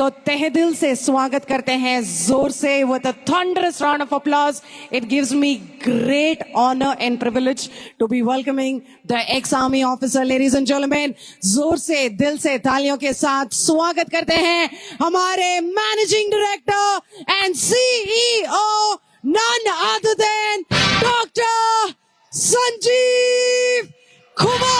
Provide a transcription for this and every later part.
तो तहे दिल से स्वागत करते हैं जोर से with a thunderous round of applause. It gives me great honor and privilege to be welcoming the ex-army officer, ladies and gentlemen. जोर से दिल से तालियों के साथ स्वागत करते हैं हमारे managing director and CEO, none other than Dr. Sanjeev Kumar.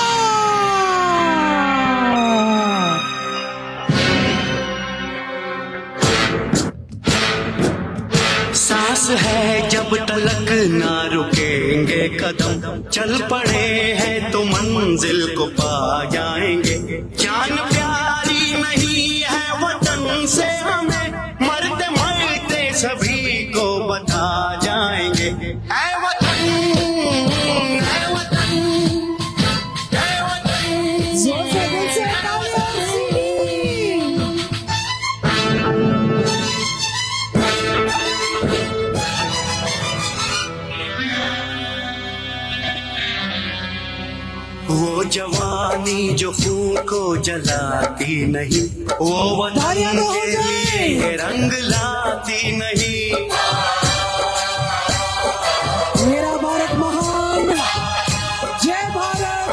सांस है जब तलक ना रुकेंगे कदम, चल पड़े हैं तो मंजिल को पा जाएंगे। जान प्यारी नहीं है वतन से हमें, मरते मरते सभी को बता जाएंगे। ऐ वतन, ऐ वतन, ऐ वतन। जोर से दिल से तालियां। वो जवानी जो खून को जलाती नहीं, वो वतन के लिए रंग लाती नहीं। मेरा भारत महान, जय भारत,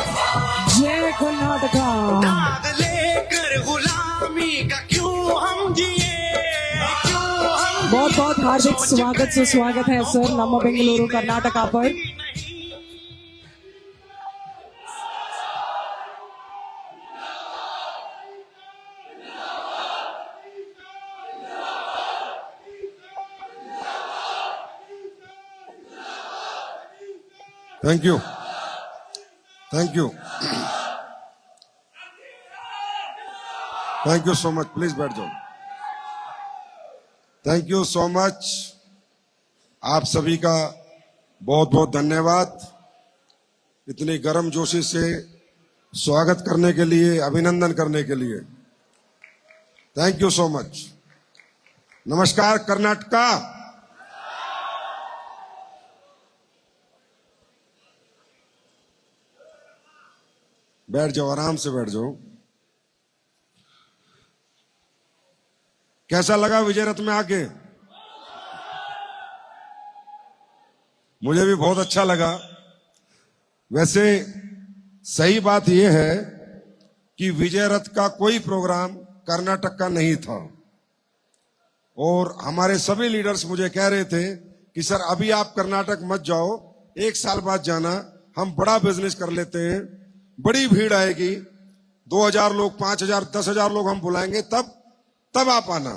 जय कर्नाटका। दाग लेकर गुलामी का क्यों हम जिए, क्यों हम बहुत बहुत हार्दिक स्वागत सुस्वागत है सर नमो बेंगलुरु कर्नाटका पर। Thank you, thank you, thank you so much. Please बैठ जाओ। Thank you so much. आप सभी का बहुत बहुत धन्यवाद इतनी गर्मजोशी से स्वागत करने के लिए, अभिनंदन करने के लिए। Thank you so much. नमस्कार कर्नाटका। बैठ जाओ, आराम से बैठ जाओ। कैसा लगा विजय रथ में आके? मुझे भी बहुत अच्छा लगा। वैसे सही बात यह है कि विजय रथ का कोई प्रोग्राम कर्नाटक का नहीं था, और हमारे सभी लीडर्स मुझे कह रहे थे कि सर अभी आप कर्नाटक मत जाओ, एक साल बाद जाना, हम बड़ा बिजनेस कर लेते हैं, बड़ी भीड़ आएगी, 2000 लोग, 5000, 10,000 लोग हम बुलाएंगे, तब आप आना।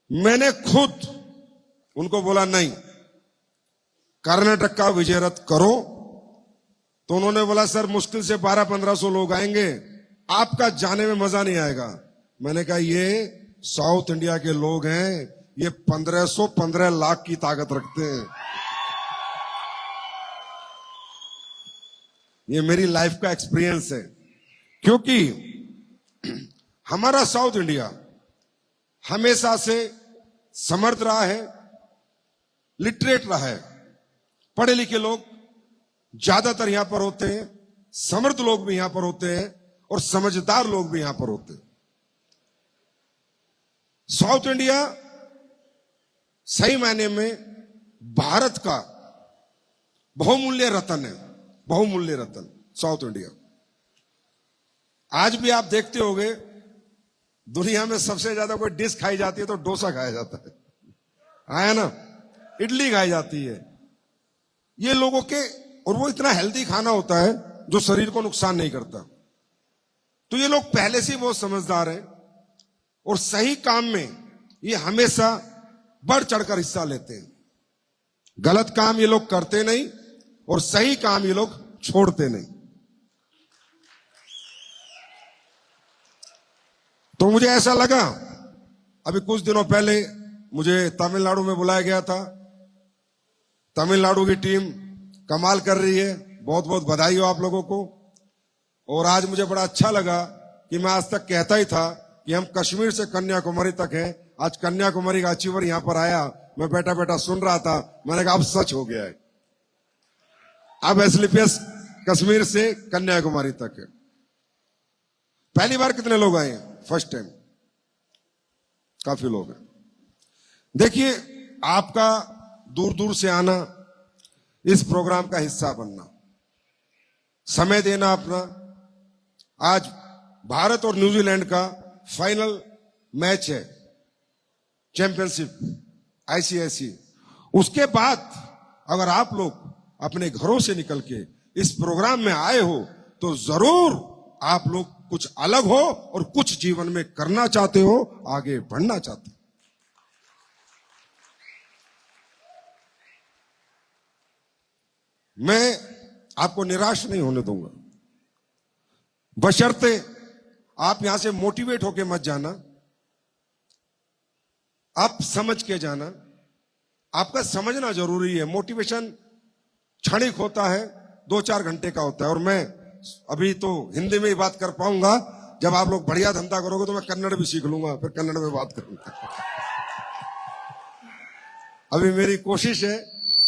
मैंने खुद उनको बोला नहीं, कर्नाटक का विजय रथ करो। तो उन्होंने बोला सर मुश्किल से 1200-1500 लोग आएंगे, आपका जाने में मजा नहीं आएगा। मैंने कहा ये साउथ इंडिया के लोग हैं, ये 1515 लाख की ताकत रखते हैं। ये मेरी लाइफ का एक्सपीरियंस है, क्योंकि हमारा साउथ इंडिया हमेशा से समर्थ रहा है, लिटरेट रहा है, पढ़े लिखे लोग ज्यादातर यहां पर होते हैं, समर्थ लोग भी यहां पर होते हैं, और समझदार लोग भी यहां पर होते हैं। साउथ इंडिया सही मायने में भारत का बहुमूल्य रत्न है, बहुमूल्य रत्न साउथ इंडिया। आज भी आप देखते होंगे दुनिया में सबसे ज्यादा कोई डिश खाई जाती है तो डोसा खाया जाता है, आया ना, इडली खाई जाती है। ये लोगों के, और वो इतना हेल्दी खाना होता है जो शरीर को नुकसान नहीं करता। तो ये लोग पहले से ही बहुत समझदार हैं, और सही काम में ये हमेशा बढ़ चढ़कर हिस्सा लेते हैं। गलत काम ये लोग करते नहीं, और सही काम ये लोग छोड़ते नहीं। तो मुझे ऐसा लगा, अभी कुछ दिनों पहले मुझे तमिलनाडु में बुलाया गया था। तमिलनाडु की टीम कमाल कर रही है, बहुत बहुत बधाई हो आप लोगों को। और आज मुझे बड़ा अच्छा लगा कि मैं आज तक कहता ही था कि हम कश्मीर से कन्याकुमारी तक हैं, आज कन्याकुमारी का अचीवर यहां पर आया, मैं बैठा बैठा सुन रहा था, मैंने कहा अब सच हो गया है। अब एसलीपीएस कश्मीर से कन्याकुमारी तक है। पहली बार कितने लोग आए हैं? First time. काफी लोग हैं। देखिए, आपका दूर दूर से आना, इस प्रोग्राम का हिस्सा बनना, समय देना अपना। आज भारत और न्यूजीलैंड का फाइनल मैच है, चैंपियनशिप आईसीआईसी। उसके बाद अगर आप लोग अपने घरों से निकल के इस प्रोग्राम में आए हो तो जरूर आप लोग कुछ अलग हो और कुछ जीवन में करना चाहते हो, आगे बढ़ना चाहते हो। मैं आपको निराश नहीं होने दूंगा, बशर्ते आप यहां से मोटिवेट होके मत जाना, आप समझ के जाना। आपका समझना जरूरी है। मोटिवेशन क्षणिक होता है, 2-4 घंटे का होता है। और मैं अभी तो हिंदी में ही बात कर पाऊंगा, जब आप लोग बढ़िया धंधा करोगे तो मैं कन्नड़ भी सीख लूंगा, फिर कन्नड़ में बात करूंगा। अभी मेरी कोशिश है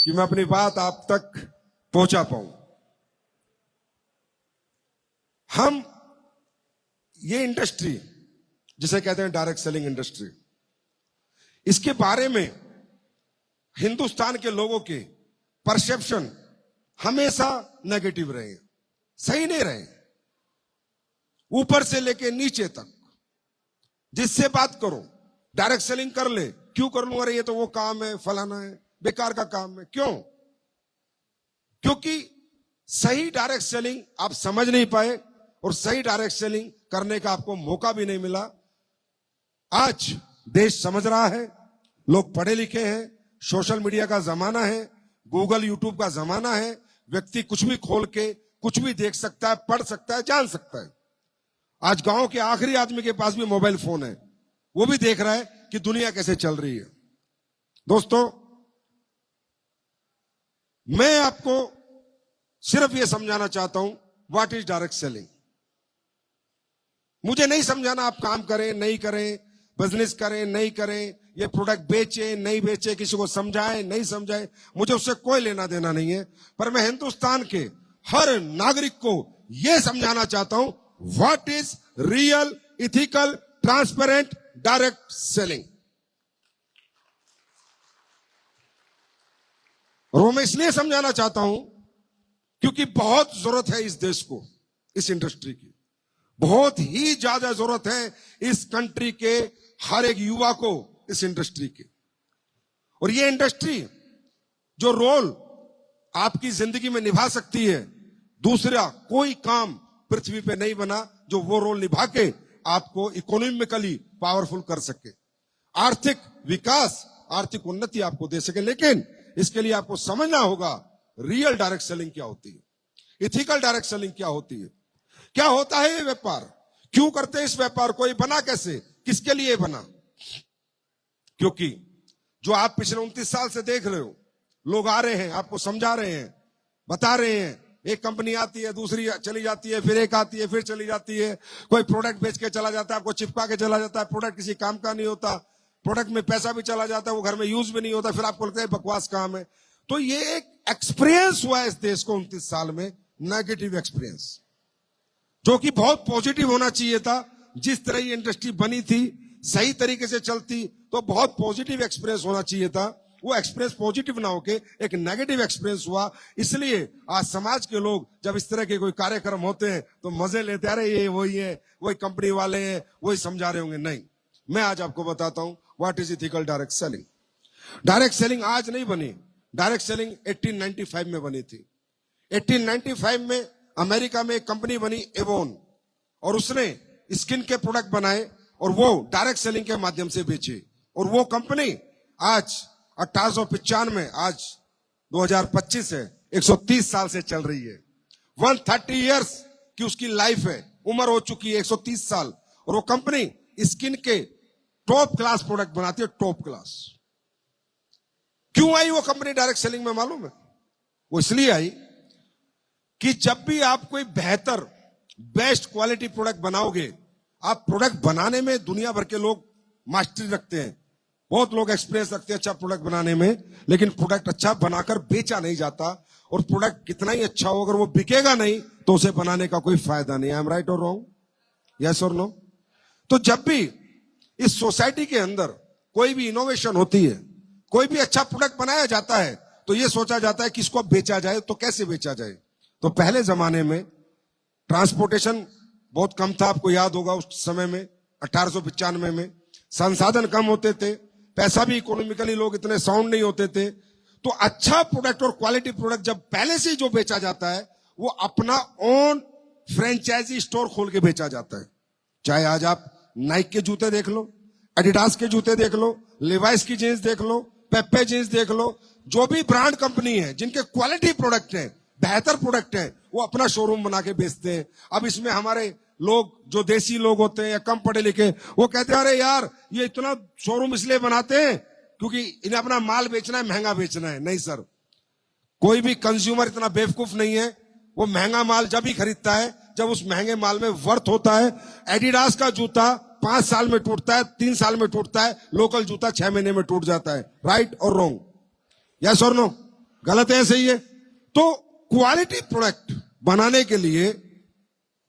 कि मैं अपनी बात आप तक पहुंचा पाऊं। हम ये इंडस्ट्री जिसे कहते हैं डायरेक्ट सेलिंग इंडस्ट्री, इसके बारे में हिंदुस्तान के लोगों के परसेप्शन हमेशा नेगेटिव रहे, सही नहीं रहे। ऊपर से लेके नीचे तक जिससे बात करो, डायरेक्ट सेलिंग कर ले, क्यों कर लूंगा, अरे ये तो वो काम है, फलाना है, बेकार का काम है। क्यों? क्योंकि सही डायरेक्ट सेलिंग आप समझ नहीं पाए और सही डायरेक्ट सेलिंग करने का आपको मौका भी नहीं मिला। आज देश समझ रहा है, लोग पढ़े लिखे हैं, सोशल मीडिया का जमाना है, गूगल यूट्यूब का जमाना है। व्यक्ति कुछ भी खोल के कुछ भी देख सकता है, पढ़ सकता है, जान सकता है। आज गांव के आखिरी आदमी के पास भी मोबाइल फोन है, वो भी देख रहा है कि दुनिया कैसे चल रही है। दोस्तों, मैं आपको सिर्फ ये समझाना चाहता हूं व्हाट इज डायरेक्ट सेलिंग। मुझे नहीं समझाना आप काम करें नहीं करें, बिजनेस करें नहीं करें, ये प्रोडक्ट बेचे नहीं बेचे, किसी को समझाए नहीं समझाए, मुझे उससे कोई लेना देना नहीं है। पर मैं हिंदुस्तान के हर नागरिक को यह समझाना चाहता हूं what is real, ethical, transparent direct selling. और वो मैं इसलिए समझाना चाहता हूं क्योंकि बहुत जरूरत है इस देश को, इस इंडस्ट्री की बहुत ही ज्यादा जरूरत है इस कंट्री के हर एक युवा को इस इंडस्ट्री की। और ये इंडस्ट्री जो रोल आपकी जिंदगी में निभा सकती है, दूसरा कोई काम पृथ्वी पे नहीं बना जो वो रोल निभा के आपको इकोनॉमिकली पावरफुल कर सके, आर्थिक विकास, आर्थिक उन्नति आपको दे सके। लेकिन इसके लिए आपको समझना होगा रियल डायरेक्ट सेलिंग क्या होती है, इथिकल डायरेक्ट सेलिंग क्या होती है, क्या होता है ये व्यापार, क्यों करते हैं इस व्यापार को, ये बना कैसे, किसके लिए बना। क्योंकि जो आप पिछले 29 साल से देख रहे हो, लोग आ रहे हैं, आपको समझा रहे हैं, बता रहे हैं, एक कंपनी आती है, दूसरी चली जाती है, फिर एक आती है, फिर चली जाती है, कोई प्रोडक्ट बेच के चला जाता है, आपको चिपका के चला जाता है, प्रोडक्ट किसी काम का नहीं होता, प्रोडक्ट में पैसा भी चला जाता है, वो घर में यूज भी नहीं होता, फिर आपको लगता है बकवास काम है। तो ये एक एक्सपीरियंस हुआ है इस देश को 29 साल में, नेगेटिव एक्सपीरियंस, जो कि बहुत पॉजिटिव होना चाहिए था। जिस तरह ये इंडस्ट्री बनी थी, सही तरीके से चलती तो बहुत पॉजिटिव एक्सपीरियंस होना चाहिए था। वो एक्सपीरियंस पॉजिटिव ना होके एक नेगेटिव एक्सपीरियंस हुआ। इसलिए आज समाज के लोग जब इस तरह के कोई कार्यक्रम होते हैं तो मजे लेते, अरे ये वही है, वही कंपनी वाले हैं, वही समझा रहे होंगे। नहीं, मैं आज आपको बताता हूं what is ethical direct selling. Direct selling आज नहीं बनी, डायरेक्ट सेलिंग 1895 में बनी थी। 1895 में अमेरिका में एक कंपनी बनी एवोन, और उसने स्किन के प्रोडक्ट बनाए और वो डायरेक्ट सेलिंग के माध्यम से बेचे। और वो कंपनी आज 1895, आज 2025 है, 130 साल से चल रही है। 130 इयर्स की उसकी लाइफ है, उम्र हो चुकी है 130 साल। और वो कंपनी स्किन के टॉप क्लास प्रोडक्ट बनाती है, टॉप क्लास। क्यों आई वो कंपनी डायरेक्ट सेलिंग में मालूम है? वो इसलिए आई कि जब भी आप कोई बेहतर, बेस्ट क्वालिटी प्रोडक्ट बनाओगे, आप प्रोडक्ट बनाने में दुनिया भर के लोग मास्टरी रखते हैं, बहुत लोग एक्सपीरियंस रखते हैं अच्छा प्रोडक्ट बनाने में, लेकिन प्रोडक्ट अच्छा बनाकर बेचा नहीं जाता। और प्रोडक्ट कितना ही अच्छा हो, अगर वो बिकेगा नहीं तो उसे बनाने का कोई फायदा नहीं। आई एम राइट और रॉन्ग? यस और नो? तो जब भी इस सोसाइटी के अंदर कोई भी इनोवेशन होती है, कोई भी अच्छा प्रोडक्ट बनाया जाता है, तो ये सोचा जाता है कि इसको अब बेचा जाए, तो कैसे बेचा जाए। तो पहले जमाने में ट्रांसपोर्टेशन बहुत कम था, आपको याद होगा उस समय में 1895 में संसाधन कम होते थे, पैसा भी इकोनॉमिकली लोग इतने साउंड नहीं होते थे। तो अच्छा प्रोडक्ट और क्वालिटी प्रोडक्ट जब पहले से ही जो बेचा जाता है, वो अपना ओन फ्रेंचाइजी स्टोर खोल के बेचा जाता है। चाहे आज आप नाइक के जूते देख लो, एडिडास के जूते देख लो, लिवाइस की जींस देख लो, पेप्पे जींस देख लो, जो भी ब्रांड कंपनी है जिनके क्वालिटी प्रोडक्ट है, बेहतर प्रोडक्ट है, वो अपना शोरूम बना के बेचते हैं। अब इसमें हमारे लोग जो देसी लोग होते हैं या कम पढ़े लिखे, वो कहते हैं अरे यार ये इतना शोरूम इसलिए बनाते हैं क्योंकि इन्हें अपना माल बेचना है, महंगा बेचना है। नहीं सर, कोई भी कंज्यूमर इतना बेवकूफ नहीं है। वो महंगा माल जब ही खरीदता है जब उस महंगे माल में वर्थ होता है। एडिडास का जूता 5 साल में टूटता है, 3 साल में टूटता है, लोकल जूता 6 महीने में टूट जाता है। राइट और रॉन्ग, यस और नो? गलत है, सही है? तो क्वालिटी प्रोडक्ट बनाने के लिए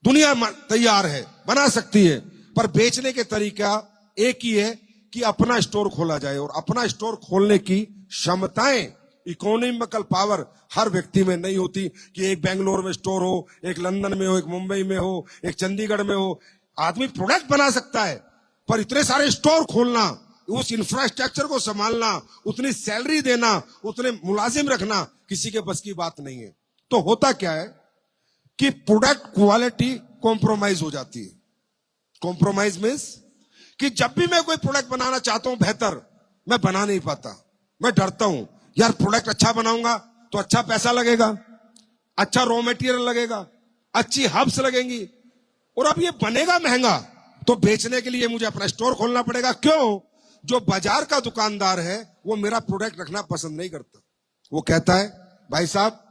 दुनिया तैयार है, बना सकती है, पर बेचने के तरीका एक ही है कि अपना स्टोर खोला जाए। और अपना स्टोर खोलने की क्षमताएं, इकोनॉमिकल पावर हर व्यक्ति में नहीं होती कि एक बेंगलोर में स्टोर हो, एक लंदन में हो, एक मुंबई में हो, एक चंडीगढ़ में हो। आदमी प्रोडक्ट बना सकता है, पर इतने सारे स्टोर खोलना, उस इंफ्रास्ट्रक्चर को संभालना, उतनी सैलरी देना, उतने मुलाजिम रखना किसी के बस की बात नहीं है। तो होता क्या है कि प्रोडक्ट क्वालिटी कॉम्प्रोमाइज हो जाती है। कॉम्प्रोमाइज मीन्स कि जब भी मैं कोई प्रोडक्ट बनाना चाहता हूं बेहतर, मैं बना नहीं पाता। मैं डरता हूं यार प्रोडक्ट अच्छा बनाऊंगा तो अच्छा पैसा लगेगा, अच्छा रॉ मटेरियल लगेगा, अच्छी हब्स लगेंगी, और अब ये बनेगा महंगा, तो बेचने के लिए मुझे अपना स्टोर खोलना पड़ेगा। क्यों? जो बाजार का दुकानदार है वो मेरा प्रोडक्ट रखना पसंद नहीं करता। वो कहता है भाई साहब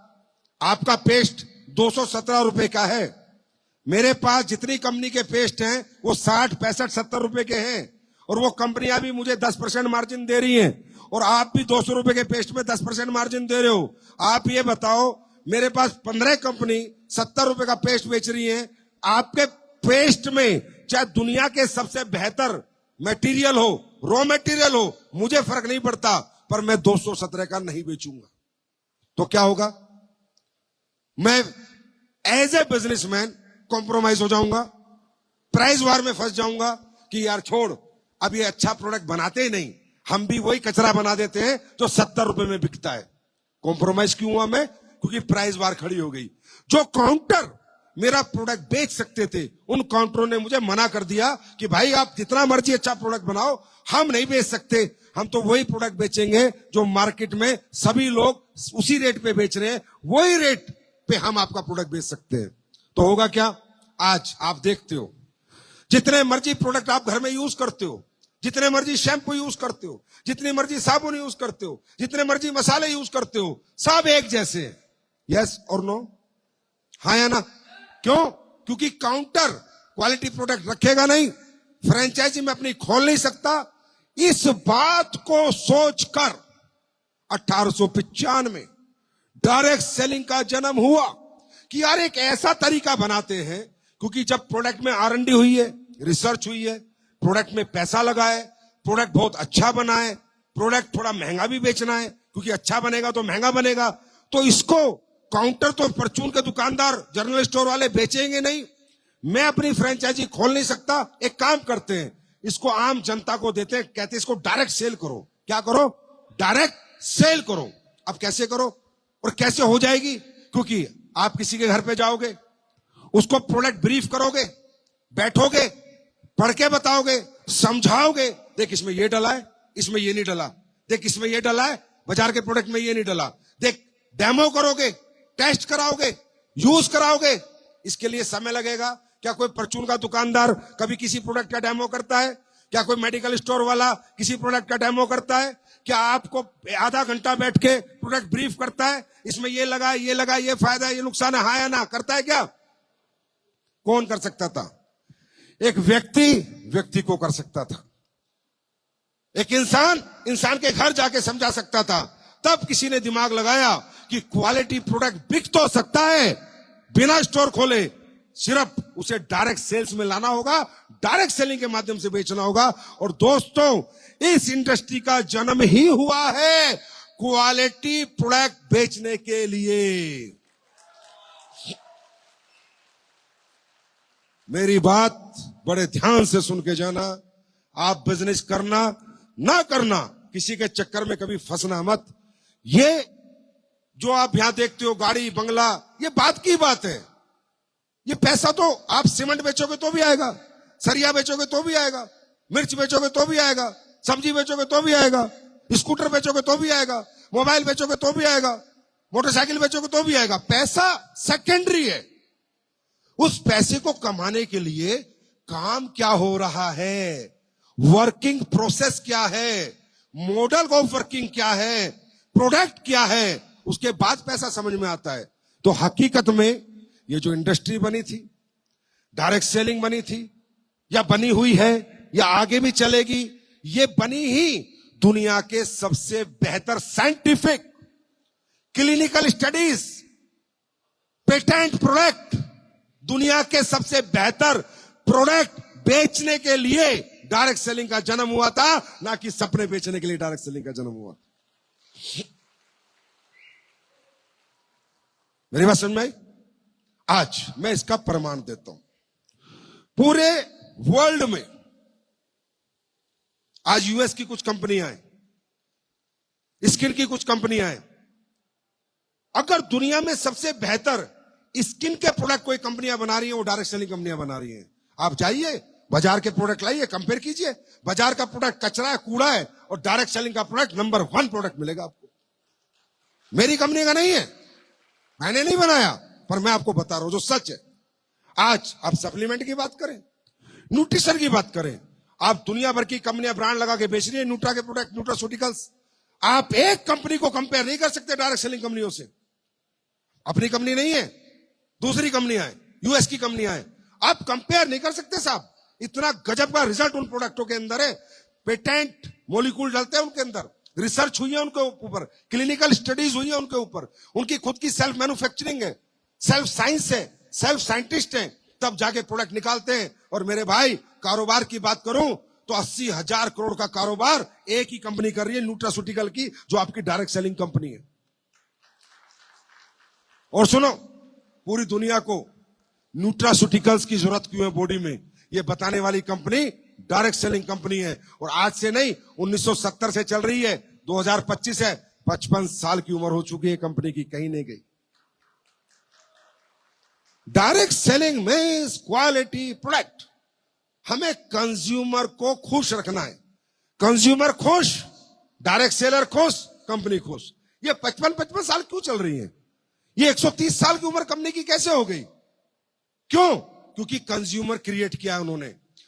आपका पेस्ट 217 रुपए का है, मेरे पास जितनी कंपनी के पेस्ट हैं वो 60, 65, 70 रुपए के हैं, और वो कंपनियां भी मुझे 10% मार्जिन दे रही हैं, और आप भी 200 रुपए के पेस्ट में 10% मार्जिन दे रहे हो। आप ये बताओ, मेरे पास 15 कंपनी 70 रुपए का पेस्ट बेच रही है, आपके पेस्ट में चाहे दुनिया के सबसे बेहतर मटेरियल हो, रॉ मटेरियल हो, मुझे फर्क नहीं पड़ता, पर मैं 217 का नहीं बेचूंगा। तो क्या होगा? मैं एज ए बिजनेसमैन कॉम्प्रोमाइज हो जाऊंगा, प्राइस वार में फंस जाऊंगा कि यार छोड़, अब ये अच्छा प्रोडक्ट बनाते ही नहीं, हम भी वही कचरा बना देते हैं जो 70 रुपए में बिकता है। कॉम्प्रोमाइज क्यों हुआ मैं? क्योंकि प्राइस वार खड़ी हो गई। जो काउंटर मेरा प्रोडक्ट बेच सकते थे, उन काउंटरों ने मुझे मना कर दिया कि भाई आप जितना मर्जी अच्छा प्रोडक्ट बनाओ, हम नहीं बेच सकते, हम तो वही प्रोडक्ट बेचेंगे जो मार्केट में सभी लोग उसी रेट पे बेच रहे हैं, वही रेट पे हम आपका प्रोडक्ट बेच सकते हैं। तो होगा क्या? आज आप देखते हो जितने मर्जी प्रोडक्ट आप घर में यूज करते हो, जितने मर्जी शैम्पू यूज करते हो, जितनी मर्जी साबुन यूज करते हो, जितने मर्जी मसाले यूज करते हो, सब एक जैसे हैं। यस और नो? हाँ या ना? क्यों? क्योंकि काउंटर क्वालिटी प्रोडक्ट रखेगा नहीं, फ्रेंचाइजी में अपनी खोल नहीं सकता। इस बात को सोचकर 1895 में डायरेक्ट सेलिंग का जन्म हुआ कि यार एक ऐसा तरीका बनाते हैं, क्योंकि जब प्रोडक्ट में R&D हुई है, रिसर्च हुई है, प्रोडक्ट में पैसा लगा है, प्रोडक्ट बहुत अच्छा बना है, प्रोडक्ट थोड़ा महंगा भी बेचना है, क्योंकि अच्छा बनेगा तो महंगा बनेगा, तो इसको काउंटर तो परचून के दुकानदार, जनरल स्टोर वाले बेचेंगे नहीं, मैं अपनी फ्रेंचाइजी खोल नहीं सकता। एक काम करते हैं, इसको आम जनता को देते हैं, कहते हैं इसको डायरेक्ट सेल करो। क्या करो? डायरेक्ट सेल करो। अब कैसे करो और कैसे हो जाएगी? क्योंकि आप किसी के घर पे जाओगे, उसको प्रोडक्ट ब्रीफ करोगे, बैठोगे, पढ़ के बताओगे, समझाओगे, देख इसमें ये डला है, इसमें ये नहीं डला, देख इसमें ये डला है, बाजार के प्रोडक्ट में ये नहीं डला, देख डेमो करोगे, टेस्ट कराओगे, यूज कराओगे। इसके लिए समय लगेगा। क्या कोई परचून का दुकानदार कभी किसी प्रोडक्ट का डेमो करता है? क्या कोई मेडिकल स्टोर वाला किसी प्रोडक्ट का डेमो करता है? क्या आपको आधा घंटा बैठ के प्रोडक्ट ब्रीफ करता है, इसमें ये लगा, ये लगा, ये फायदा, ये नुकसान है, हाँ या ना? करता है क्या? कौन कर सकता था? एक व्यक्ति को कर सकता था। एक इंसान के घर जाके समझा सकता था। तब किसी ने दिमाग लगाया कि क्वालिटी प्रोडक्ट बिक तो सकता है बिना स्टोर खोले, सिर्फ उसे डायरेक्ट सेल्स में लाना होगा, डायरेक्ट सेलिंग के माध्यम से बेचना होगा। और दोस्तों, इस इंडस्ट्री का जन्म ही हुआ है क्वालिटी प्रोडक्ट बेचने के लिए। मेरी बात बड़े ध्यान से सुन के जाना। आप बिजनेस करना ना करना, किसी के चक्कर में कभी फंसना मत। ये जो आप यहां देखते हो गाड़ी बंगला, ये बात की बात है। ये पैसा तो आप सीमेंट बेचोगे तो भी आएगा, सरिया बेचोगे तो भी आएगा, मिर्च बेचोगे तो भी आएगा, सब्जी बेचोगे तो भी आएगा, स्कूटर बेचोगे तो भी आएगा, मोबाइल बेचोगे तो भी आएगा, मोटरसाइकिल बेचोगे तो भी आएगा। पैसा सेकेंडरी है। उस पैसे को कमाने के लिए काम क्या हो रहा है, वर्किंग प्रोसेस क्या है, मॉडल ऑफ वर्किंग क्या है, प्रोडक्ट क्या है, उसके बाद पैसा समझ में आता है। तो हकीकत में ये जो इंडस्ट्री बनी थी, डायरेक्ट सेलिंग बनी थी, या बनी हुई है, या आगे भी चलेगी, ये बनी ही दुनिया के सबसे बेहतर scientific, clinical studies, patent product, दुनिया के सबसे बेहतर प्रोडक्ट बेचने के लिए डायरेक्ट सेलिंग का जन्म हुआ था, ना कि सपने बेचने के लिए डायरेक्ट सेलिंग का जन्म हुआ। मेरी बात समझ में आई? आज मैं इसका प्रमाण देता हूं। पूरे वर्ल्ड में आज यूएस की कुछ कंपनियां हैं, स्किन की कुछ कंपनियां हैं। अगर दुनिया में सबसे बेहतर स्किन के प्रोडक्ट कोई कंपनियां बना रही है, वो डायरेक्ट सेलिंग कंपनियां बना रही हैं। आप जाइए, बाजार के प्रोडक्ट लाइए, कंपेयर कीजिए। बाजार का प्रोडक्ट कचरा है, कूड़ा है, और डायरेक्ट सेलिंग का प्रोडक्ट नंबर 1 प्रोडक्ट मिलेगा आपको। मेरी कंपनी का नहीं है, मैंने नहीं बनाया, पर मैं आपको बता रहा हूं जो सच है। आज आप सप्लीमेंट की बात करें, न्यूट्रिशन की बात करें, आप दुनिया भर की कंपनियां ब्रांड लगा के बेच रही है न्यूट्रा के प्रोडक्ट, न्यूट्रास्यूटिकल्स। आप एक कंपनी को कंपेयर नहीं कर सकते डायरेक्ट सेलिंग कंपनियों से। अपनी कंपनी नहीं है, दूसरी कंपनियां हैं, यूएस की कंपनियां हैं, आप कंपेयर नहीं कर सकते साहब। इतना गजब का रिजल्ट उन प्रोडक्टों के अंदर है। पेटेंट मॉलिक्यूल डालते हैं उनके अंदर, रिसर्च हुई है उनके ऊपर, क्लिनिकल स्टडीज हुई है उनके ऊपर, उनकी खुद की सेल्फ मैन्युफैक्चरिंग है, सेल्फ साइंस है, सेल्फ साइंटिस्ट है, तब जाके प्रोडक्ट निकालते हैं। और मेरे भाई, कारोबार की बात करूं तो 80,000 करोड़ का कारोबार एक ही कंपनी कर रही है, न्यूट्रास्यूटिकल की, जो आपकी डायरेक्ट सेलिंग कंपनी है। और सुनो, पूरी दुनिया को न्यूट्रास्यूटिकल्स की जरूरत क्यों है बॉडी में, ये बताने वाली कंपनी डायरेक्ट सेलिंग कंपनी है। और आज से नहीं, 1970 से चल रही है, 2025 है, 55 साल की उम्र हो चुकी है कंपनी की, कहीं नहीं गई। डायरेक्ट सेलिंग में क्वालिटी प्रोडक्ट। हमें कंज्यूमर को खुश रखना है। कंज्यूमर खुश, डायरेक्ट सेलर खुश, कंपनी खुश। ये 55 साल क्यों चल रही है? ये 130 साल की उम्र कंपनी की कैसे हो गई? क्यों? क्योंकि कंज्यूमर क्रिएट किया उन्होंने,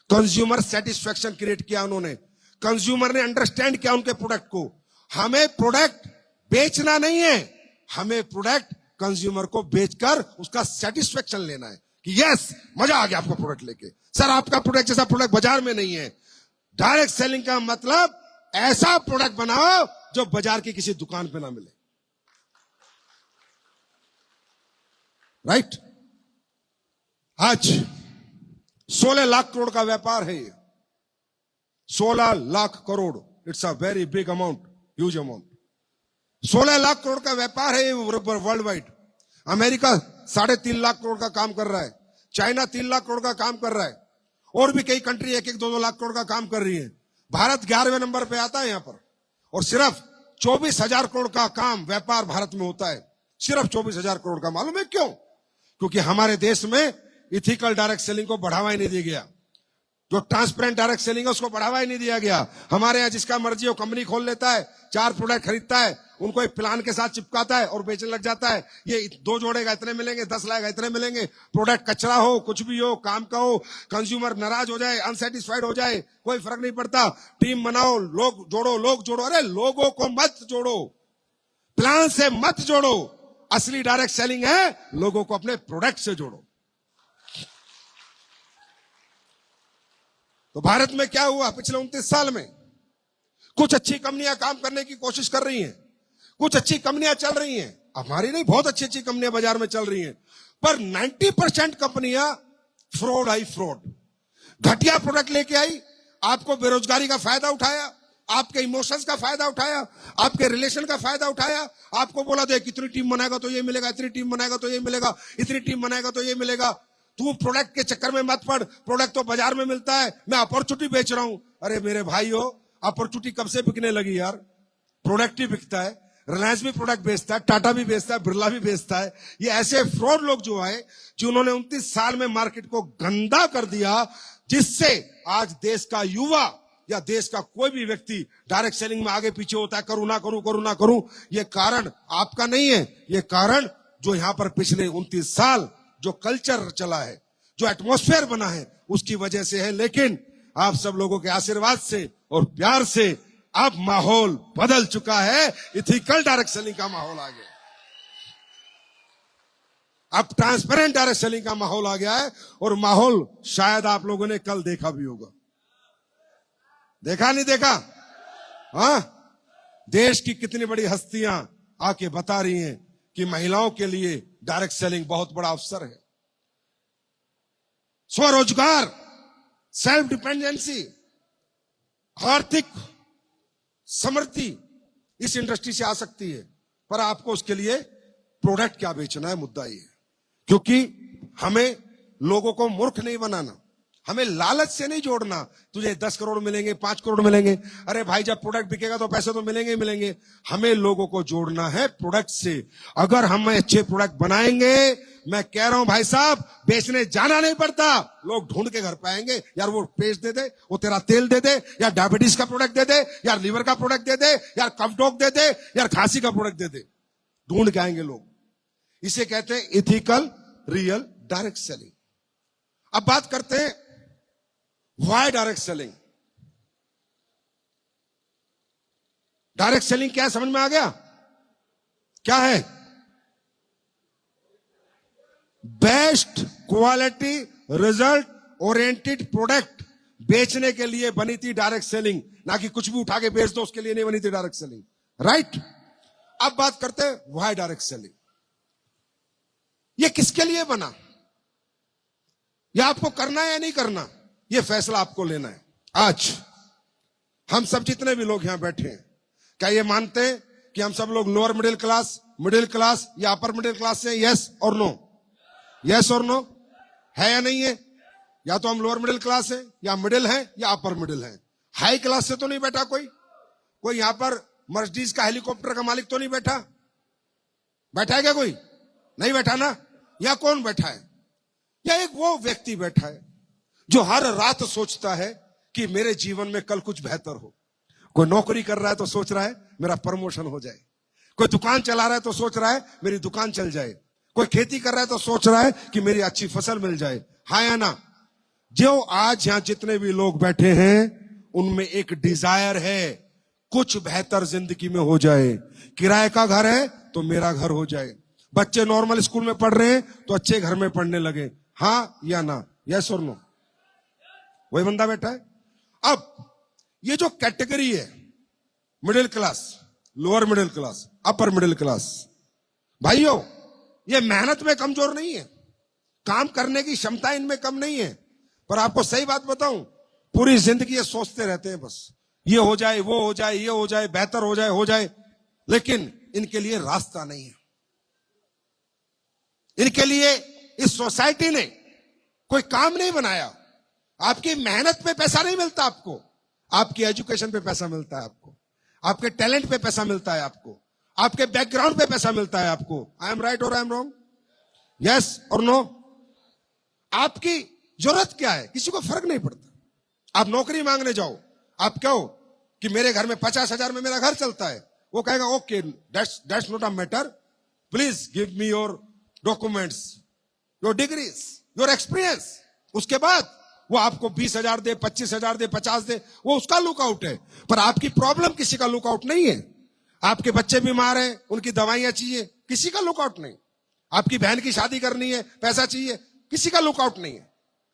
कंज्यूमर सेटिस्फैक्शन क्रिएट किया उन्होंने, कंज्यूमर ने अंडरस्टैंड किया उनके प्रोडक्ट को। हमें प्रोडक्ट बेचना नहीं है, हमें प्रोडक्ट कंज्यूमर को बेचकर उसका सेटिस्फैक्शन लेना है कि यस, मजा आ गया आपका प्रोडक्ट लेके। सर, आपका प्रोडक्ट जैसा प्रोडक्ट बाजार में नहीं है। डायरेक्ट सेलिंग का मतलब ऐसा प्रोडक्ट बनाओ जो बाजार की किसी दुकान पे ना मिले। राइट? आज 16 लाख करोड़ का व्यापार है ये। 16 lakh crore, it's a very big amount, huge amount. 16 lakh crore का व्यापार है world wide. America 3.5 lakh crore का काम कर रहा है, चाइना 3 लाख करोड़ का काम कर रहा है, और भी कई कंट्री 1-2 लाख करोड़ का काम कर रही है। भारत 11वें नंबर पे आता है यहां पर, और सिर्फ 24,000 करोड़ का काम व्यापार भारत में होता है। सिर्फ 24,000 करोड़ का। मालूम है क्यों? क्योंकि हमारे देश में इथिकल डायरेक्ट सेलिंग को बढ़ावा ही नहीं दिया गया। जो ट्रांसपेरेंट डायरेक्ट सेलिंग है उसको बढ़ावा ही नहीं दिया गया। हमारे यहाँ जिसका मर्जी वो कंपनी खोल लेता है, 4 प्रोडक्ट खरीदता है, उनको एक प्लान के साथ चिपकाता है और बेचने लग जाता है। ये 2 जोड़ेगा इतने मिलेंगे, 10 लाएगा इतने मिलेंगे। प्रोडक्ट कचरा हो, कुछ भी हो, काम का हो, कंज्यूमर नाराज हो जाए, अनसेटिस्फाइड हो जाए, कोई फर्क नहीं पड़ता। टीम बनाओ, लोग जोड़ो। अरे लोगों को मत जोड़ो, प्लान से मत जोड़ो। असली डायरेक्ट सेलिंग है लोगों को अपने प्रोडक्ट से जोड़ो। तो भारत में क्या हुआ पिछले 29 साल में? कुछ अच्छी कंपनियां काम करने की कोशिश कर रही हैं, कुछ अच्छी कंपनियां चल रही हैं। हमारी नहीं, बहुत अच्छी कंपनियां बाजार में चल रही हैं। पर 90% कंपनियां फ्रॉड आई, फ्रॉड। घटिया प्रोडक्ट लेके आई, आपको बेरोजगारी का फायदा उठाया, आपके इमोशंस का फायदा उठाया, आपके रिलेशन का फायदा उठाया, आपको बोला देख इतनी टीम बनाएगा तो ये मिलेगा, इतनी टीम बनाएगा तो ये मिलेगा, इतनी टीम बनाएगा तो ये मिलेगा। तू प्रोडक्ट के चक्कर में मत पड़, प्रोडक्ट तो बाजार में मिलता है, मैं अपॉर्चुनिटी बेच रहा हूं। अरे मेरे भाइयों, अपॉर्चुनिटी कब से बिकने लगी यार? प्रोडक्ट ही बिकता है। रिलायंस भी प्रोडक्ट बेचता है, टाटा भी बेचता है, बिरला भी बेचता है। ये ऐसे फ्रॉड लोग जो आए, जिन्होंने 29 साल में मार्केट को गंदा कर दिया, जिससे आज देश का युवा या देश का कोई भी व्यक्ति डायरेक्ट सेलिंग में आगे पीछे होता है, करूं ना करूं, करूं ना करूं। ये कारण आपका नहीं है, ये कारण जो यहां पर पिछले 29 साल जो कल्चर चला है, जो एटमॉस्फेयर बना है, उसकी वजह से है। लेकिन आप सब लोगों के आशीर्वाद से और प्यार से अब माहौल बदल चुका है, इथिकल डायरेक्ट सेलिंग का माहौल आ गया, अब ट्रांसपेरेंट डायरेक्ट सेलिंग का माहौल आ गया है। और माहौल शायद आप लोगों ने कल देखा भी होगा, देखा नहीं देखा? हाँ, देश की कितनी बड़ी हस्तियां आके बता रही हैं कि महिलाओं के लिए डायरेक्ट सेलिंग बहुत बड़ा अवसर है। स्वरोजगार, सेल्फ डिपेंडेंसी, आर्थिक समृद्धि इस इंडस्ट्री से आ सकती है, पर आपको उसके लिए प्रोडक्ट क्या बेचना है, मुद्दा ये है। क्योंकि हमें लोगों को मूर्ख नहीं बनाना, हमें लालच से नहीं जोड़ना। तुझे 10 करोड़ मिलेंगे, 5 करोड़ मिलेंगे, अरे भाई जब प्रोडक्ट बिकेगा तो पैसे तो मिलेंगे ही मिलेंगे। हमें लोगों को जोड़ना है प्रोडक्ट से। अगर हम अच्छे प्रोडक्ट बनाएंगे, मैं कह रहा हूं भाई साहब, बेचने जाना नहीं पड़ता, लोग ढूंढ के घर पे आएंगे। यार वो पेस्ट दे दे, वो तेरा तेल दे दे, यार डायबिटीज का प्रोडक्ट दे दे, यार लीवर का प्रोडक्ट दे दे, यार कफ डॉग दे दे, यार खांसी का प्रोडक्ट दे दे, ढूंढ के आएंगे लोग। इसे कहते हैं इथिकल रियल डायरेक्ट सेलिंग। अब बात करते हैं why direct selling. Direct selling क्या है, समझ में आ गया? क्या है? Best quality result oriented product बेचने के लिए बनी थी डायरेक्ट सेलिंग, ना कि कुछ भी उठा के बेच दो, उसके लिए नहीं बनी थी डायरेक्ट सेलिंग, राइट? अब बात करते हैं व्हाई डायरेक्ट सेलिंग। ये किसके लिए बना, या आपको करना है या नहीं करना, ये फैसला आपको लेना है। आज हम सब जितने भी लोग यहां बैठे हैं, क्या ये मानते हैं कि हम सब लोग लोअर मिडिल क्लास या अपर मिडिल क्लास से? यस और नो? यस और नो है या नहीं है? या तो हम लोअर मिडिल क्लास है, या मिडिल है, या अपर मिडिल है। हाई क्लास से तो नहीं बैठा कोई यहां पर मर्सिडीज का हेलीकॉप्टर का मालिक तो नहीं बैठा? बैठा है क्या कोई? नहीं बैठा ना? या कौन बैठा है? या एक वो व्यक्ति बैठा है जो हर रात सोचता है कि मेरे जीवन में कल कुछ बेहतर हो। कोई नौकरी कर रहा है तो सोच रहा है मेरा प्रमोशन हो जाए, कोई दुकान चला रहा है तो सोच रहा है मेरी दुकान चल जाए, कोई खेती कर रहा है तो सोच रहा है कि मेरी अच्छी फसल मिल जाए। हाँ या ना? जो आज यहां जितने भी लोग बैठे हैं, उनमें एक डिजायर है, कुछ बेहतर जिंदगी में हो जाए। किराए का घर है तो मेरा घर हो जाए, बच्चे नॉर्मल स्कूल में पढ़ रहे हैं तो अच्छे घर में पढ़ने लगे। हाँ या ना? यस और नो? वही बंदा बैठा है। अब ये जो कैटेगरी है, middle class, lower middle class, upper middle class, भाइयों ये मेहनत में कमजोर नहीं है, काम करने की क्षमता इनमें कम नहीं है, पर आपको सही बात बताऊं, पूरी जिंदगी ये सोचते रहते हैं बस ये हो जाए, वो हो जाए, ये हो जाए, बेहतर हो जाए, लेकिन इनके लिए रास्ता नहीं है। इनके लिए इस सोसाइटी ने कोई काम नहीं बनाया। आपकी मेहनत पे पैसा नहीं मिलता आपको, आपकी एजुकेशन पे पैसा मिलता है आपको, आपके टैलेंट पे पैसा मिलता है आपको, आपके बैकग्राउंड पे पैसा मिलता है आपको। आई एम राइट और आई एम रॉन्ग? यस और नो? आपकी जरूरत क्या है, किसी को फर्क नहीं पड़ता। आप नौकरी मांगने जाओ, आप कहो कि मेरे घर में 50,000 में मेरा घर चलता है, वो कहेगा okay that's not a matter, please give me your documents, your degrees, your experience. उसके बाद वो आपको 20,000 दे, 25,000 दे, 50 दे, वो उसका लुकआउट है, पर आपकी प्रॉब्लम किसी का लुकआउट नहीं है। आपके बच्चे बीमार हैं, उनकी दवाइयां चाहिए, किसी का लुकआउट नहीं। आपकी बहन की शादी करनी है, पैसा चाहिए, किसी का लुकआउट नहीं है,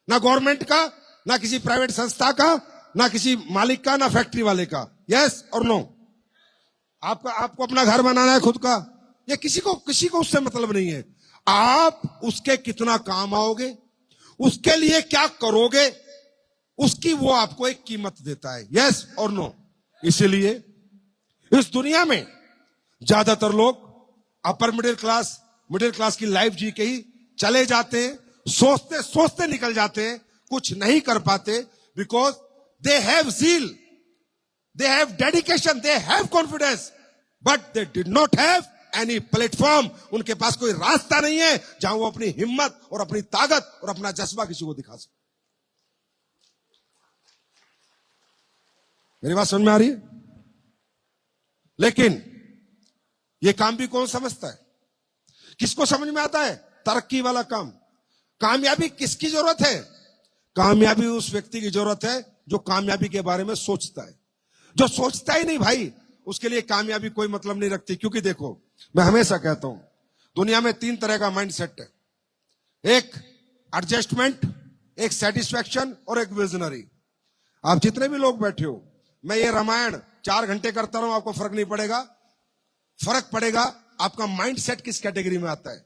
ना गवर्नमेंट का, ना किसी प्राइवेट संस्था का, ना किसी मालिक का, ना फैक्ट्री वाले का। यस और नो? आपको अपना घर बनाना है खुद का, ये किसी को उससे मतलब नहीं है। आप उसके कितना काम आओगे, उसके लिए क्या करोगे, उसकी वो आपको एक कीमत देता है। यस और नो। इसीलिए इस दुनिया में ज्यादातर लोग अपर मिडिल क्लास की लाइफ जी के ही चले जाते हैं, सोचते सोचते निकल जाते हैं, कुछ नहीं कर पाते, because they have zeal, they have dedication, they have confidence, but they did not have any platform. उनके पास कोई रास्ता नहीं है जहां वो अपनी हिम्मत और अपनी ताकत और अपना जज्बा किसी को दिखा सके। मेरी बात समझ में आ रही है? लेकिन ये काम भी कौन समझता है? किसको समझ में आता है? तरक्की वाला काम। कामयाबी किसकी जरूरत है? कामयाबी उस व्यक्ति की जरूरत है जो कामयाबी के बारे में सोचता है। जो सोचता ही नहीं भाई, उसके लिए कामयाबी कोई मतलब नहीं रखती। क्योंकि देखो, मैं हमेशा कहता हूं, दुनिया में 3 तरह का माइंड सेट है। एक एडजस्टमेंट, एक सेटिस्फैक्शन और एक विजनरी। आप जितने भी लोग बैठे हो, मैं ये रामायण 4 घंटे करता रहूं, आपको फर्क नहीं पड़ेगा। फर्क पड़ेगा आपका माइंड सेट किस कैटेगरी में आता है।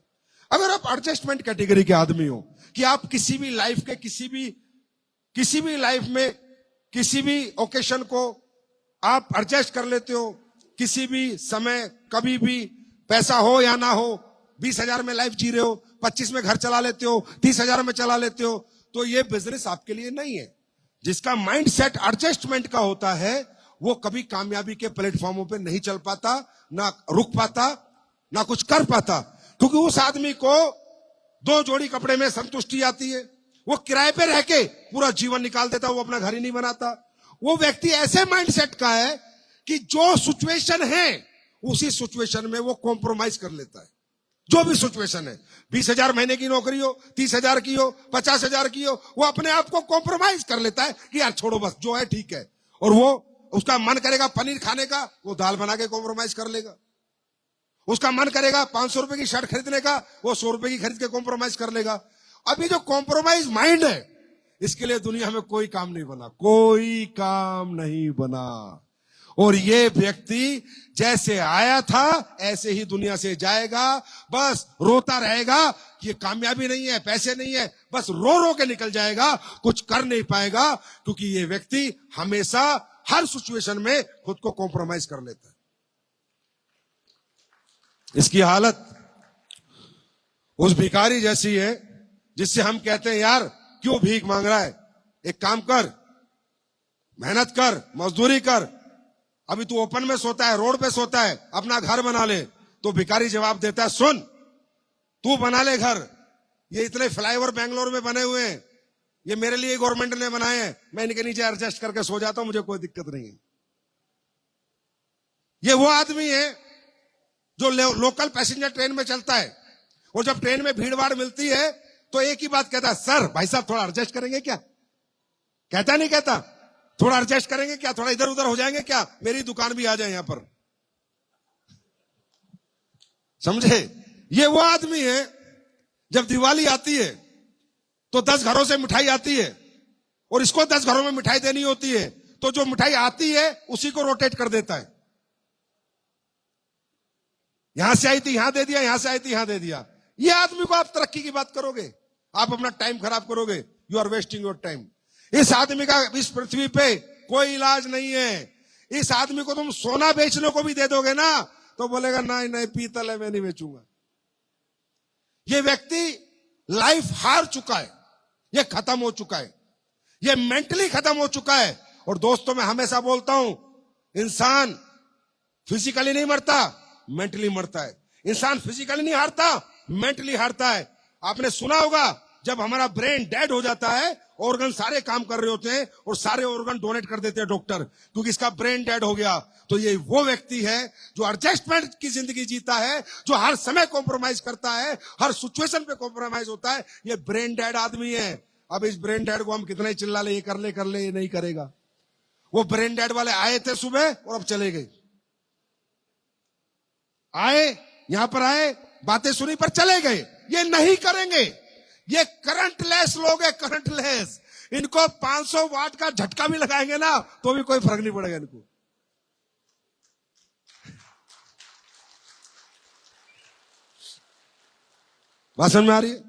अगर आप एडजस्टमेंट कैटेगरी के आदमी हो, कि आप किसी भी लाइफ के किसी भी लाइफ में किसी भी ओकेशन को आप एडजस्ट कर लेते हो, किसी भी समय, कभी भी, पैसा हो या ना हो, 20,000 में लाइफ जी रहे हो, 25 में घर चला लेते हो, 30,000 में चला लेते हो, तो ये बिजनेस आपके लिए नहीं है। जिसका माइंड सेट एडजस्टमेंट का होता है, वो कभी कामयाबी के प्लेटफॉर्मों पे नहीं चल पाता, ना रुक पाता, ना कुछ कर पाता। क्योंकि उस आदमी को 2 जोड़ी कपड़े में संतुष्टि आती है। वो किराए पे रह के पूरा जीवन निकाल देता, वो अपना घर ही नहीं बनाता। वो व्यक्ति ऐसे माइंडसेट का है कि जो सिचुएशन है, उसी सिचुएशन में वो कॉम्प्रोमाइज कर लेता है। जो भी सिचुएशन है, 20,000 महीने की नौकरी हो, 30,000 की हो, 50,000 की हो, वो अपने आप को कॉम्प्रोमाइज कर लेता है कि यार छोड़ो, बस जो है ठीक है। और वो, उसका मन करेगा पनीर खाने का, वो दाल बना के कॉम्प्रोमाइज कर लेगा। उसका मन करेगा 500 रुपए की शर्ट खरीदने का, वो 100 रुपए की खरीद के कॉम्प्रोमाइज कर लेगा। अभी जो कॉम्प्रोमाइज माइंड है, इसके लिए दुनिया में कोई काम नहीं बना, कोई काम नहीं बना। और ये व्यक्ति जैसे आया था ऐसे ही दुनिया से जाएगा। बस रोता रहेगा कि ये कामयाबी नहीं है, पैसे नहीं है, बस रो रो के निकल जाएगा, कुछ कर नहीं पाएगा। क्योंकि ये व्यक्ति हमेशा हर सिचुएशन में खुद को कॉम्प्रोमाइज कर लेता है। इसकी हालत उस भिखारी जैसी है जिससे हम कहते हैं, यार क्यों भीख मांग रहा है, एक काम कर, मेहनत कर, मजदूरी कर। अभी तू ओपन में सोता है, रोड पे सोता है, अपना घर बना ले। तो भिखारी जवाब देता है, सुन, तू बना ले घर, ये इतने फ्लाईओवर बेंगलोर में बने हुए हैं, ये मेरे लिए गवर्नमेंट ने बनाए हैं, मैं इनके नीचे एडजस्ट करके सो जाता हूं, मुझे कोई दिक्कत नहीं है। ये वो आदमी है जो लोकल पैसेंजर ट्रेन में चलता है, और जब ट्रेन में भीड़ भाड़ मिलती है तो एक ही बात कहता है, सर भाई साहब थोड़ा एडजस्ट करेंगे क्या? कहता नहीं कहता, थोड़ा एडजस्ट करेंगे क्या, थोड़ा इधर उधर हो जाएंगे क्या, मेरी दुकान भी आ जाए यहां पर। समझे? ये वो आदमी है, जब दिवाली आती है तो 10 घरों से मिठाई आती है, और इसको 10 घरों में मिठाई देनी होती है, तो जो मिठाई आती है उसी को रोटेट कर देता है। यहां से आई थी यहां दे दिया, यहां से आई थी यहां दे दिया। ये आदमी को आप तरक्की की बात करोगे, आप अपना टाइम खराब करोगे, you are wasting your time. इस आदमी का इस पृथ्वी पे कोई इलाज नहीं है। इस आदमी को तुम सोना बेचने को भी दे दोगे ना, तो बोलेगा नहीं नहीं, पीतल है, मैं नहीं बेचूंगा। ये व्यक्ति लाइफ हार चुका है, ये खत्म हो चुका है, ये मेंटली खत्म हो चुका है। और दोस्तों, मैं हमेशा बोलता हूं, इंसान फिजिकली नहीं मरता, मेंटली मरता है। इंसान फिजिकली नहीं हारता, मेंटली हारता है। आपने सुना होगा, जब हमारा ब्रेन डेड हो जाता है, ऑर्गन सारे काम कर रहे होते हैं और सारे ऑर्गन डोनेट कर देते हैं डॉक्टर, क्योंकि इसका ब्रेन डेड हो गया। तो ये वो व्यक्ति है जो एडजस्टमेंट की जिंदगी जीता है, जो हर समय कॉम्प्रोमाइज करता है, हर सिचुएशन पे कॉम्प्रोमाइज होता है। ये ब्रेन डेड आदमी है। अब इस ब्रेन डेड को हम कितना ही चिल्ला ले, ये कर ले, ये नहीं करेगा। वो ब्रेन डेड वाले आए थे सुबह और अब चले गए। आए, यहां पर आए, बातें सुनी पर चले गए। ये नहीं करेंगे। ये करंट लेस लोग है, करंट लेस। इनको 500 वाट का झटका भी लगाएंगे ना, तो भी कोई फर्क नहीं पड़ेगा इनको। बात समझ में आ रही है?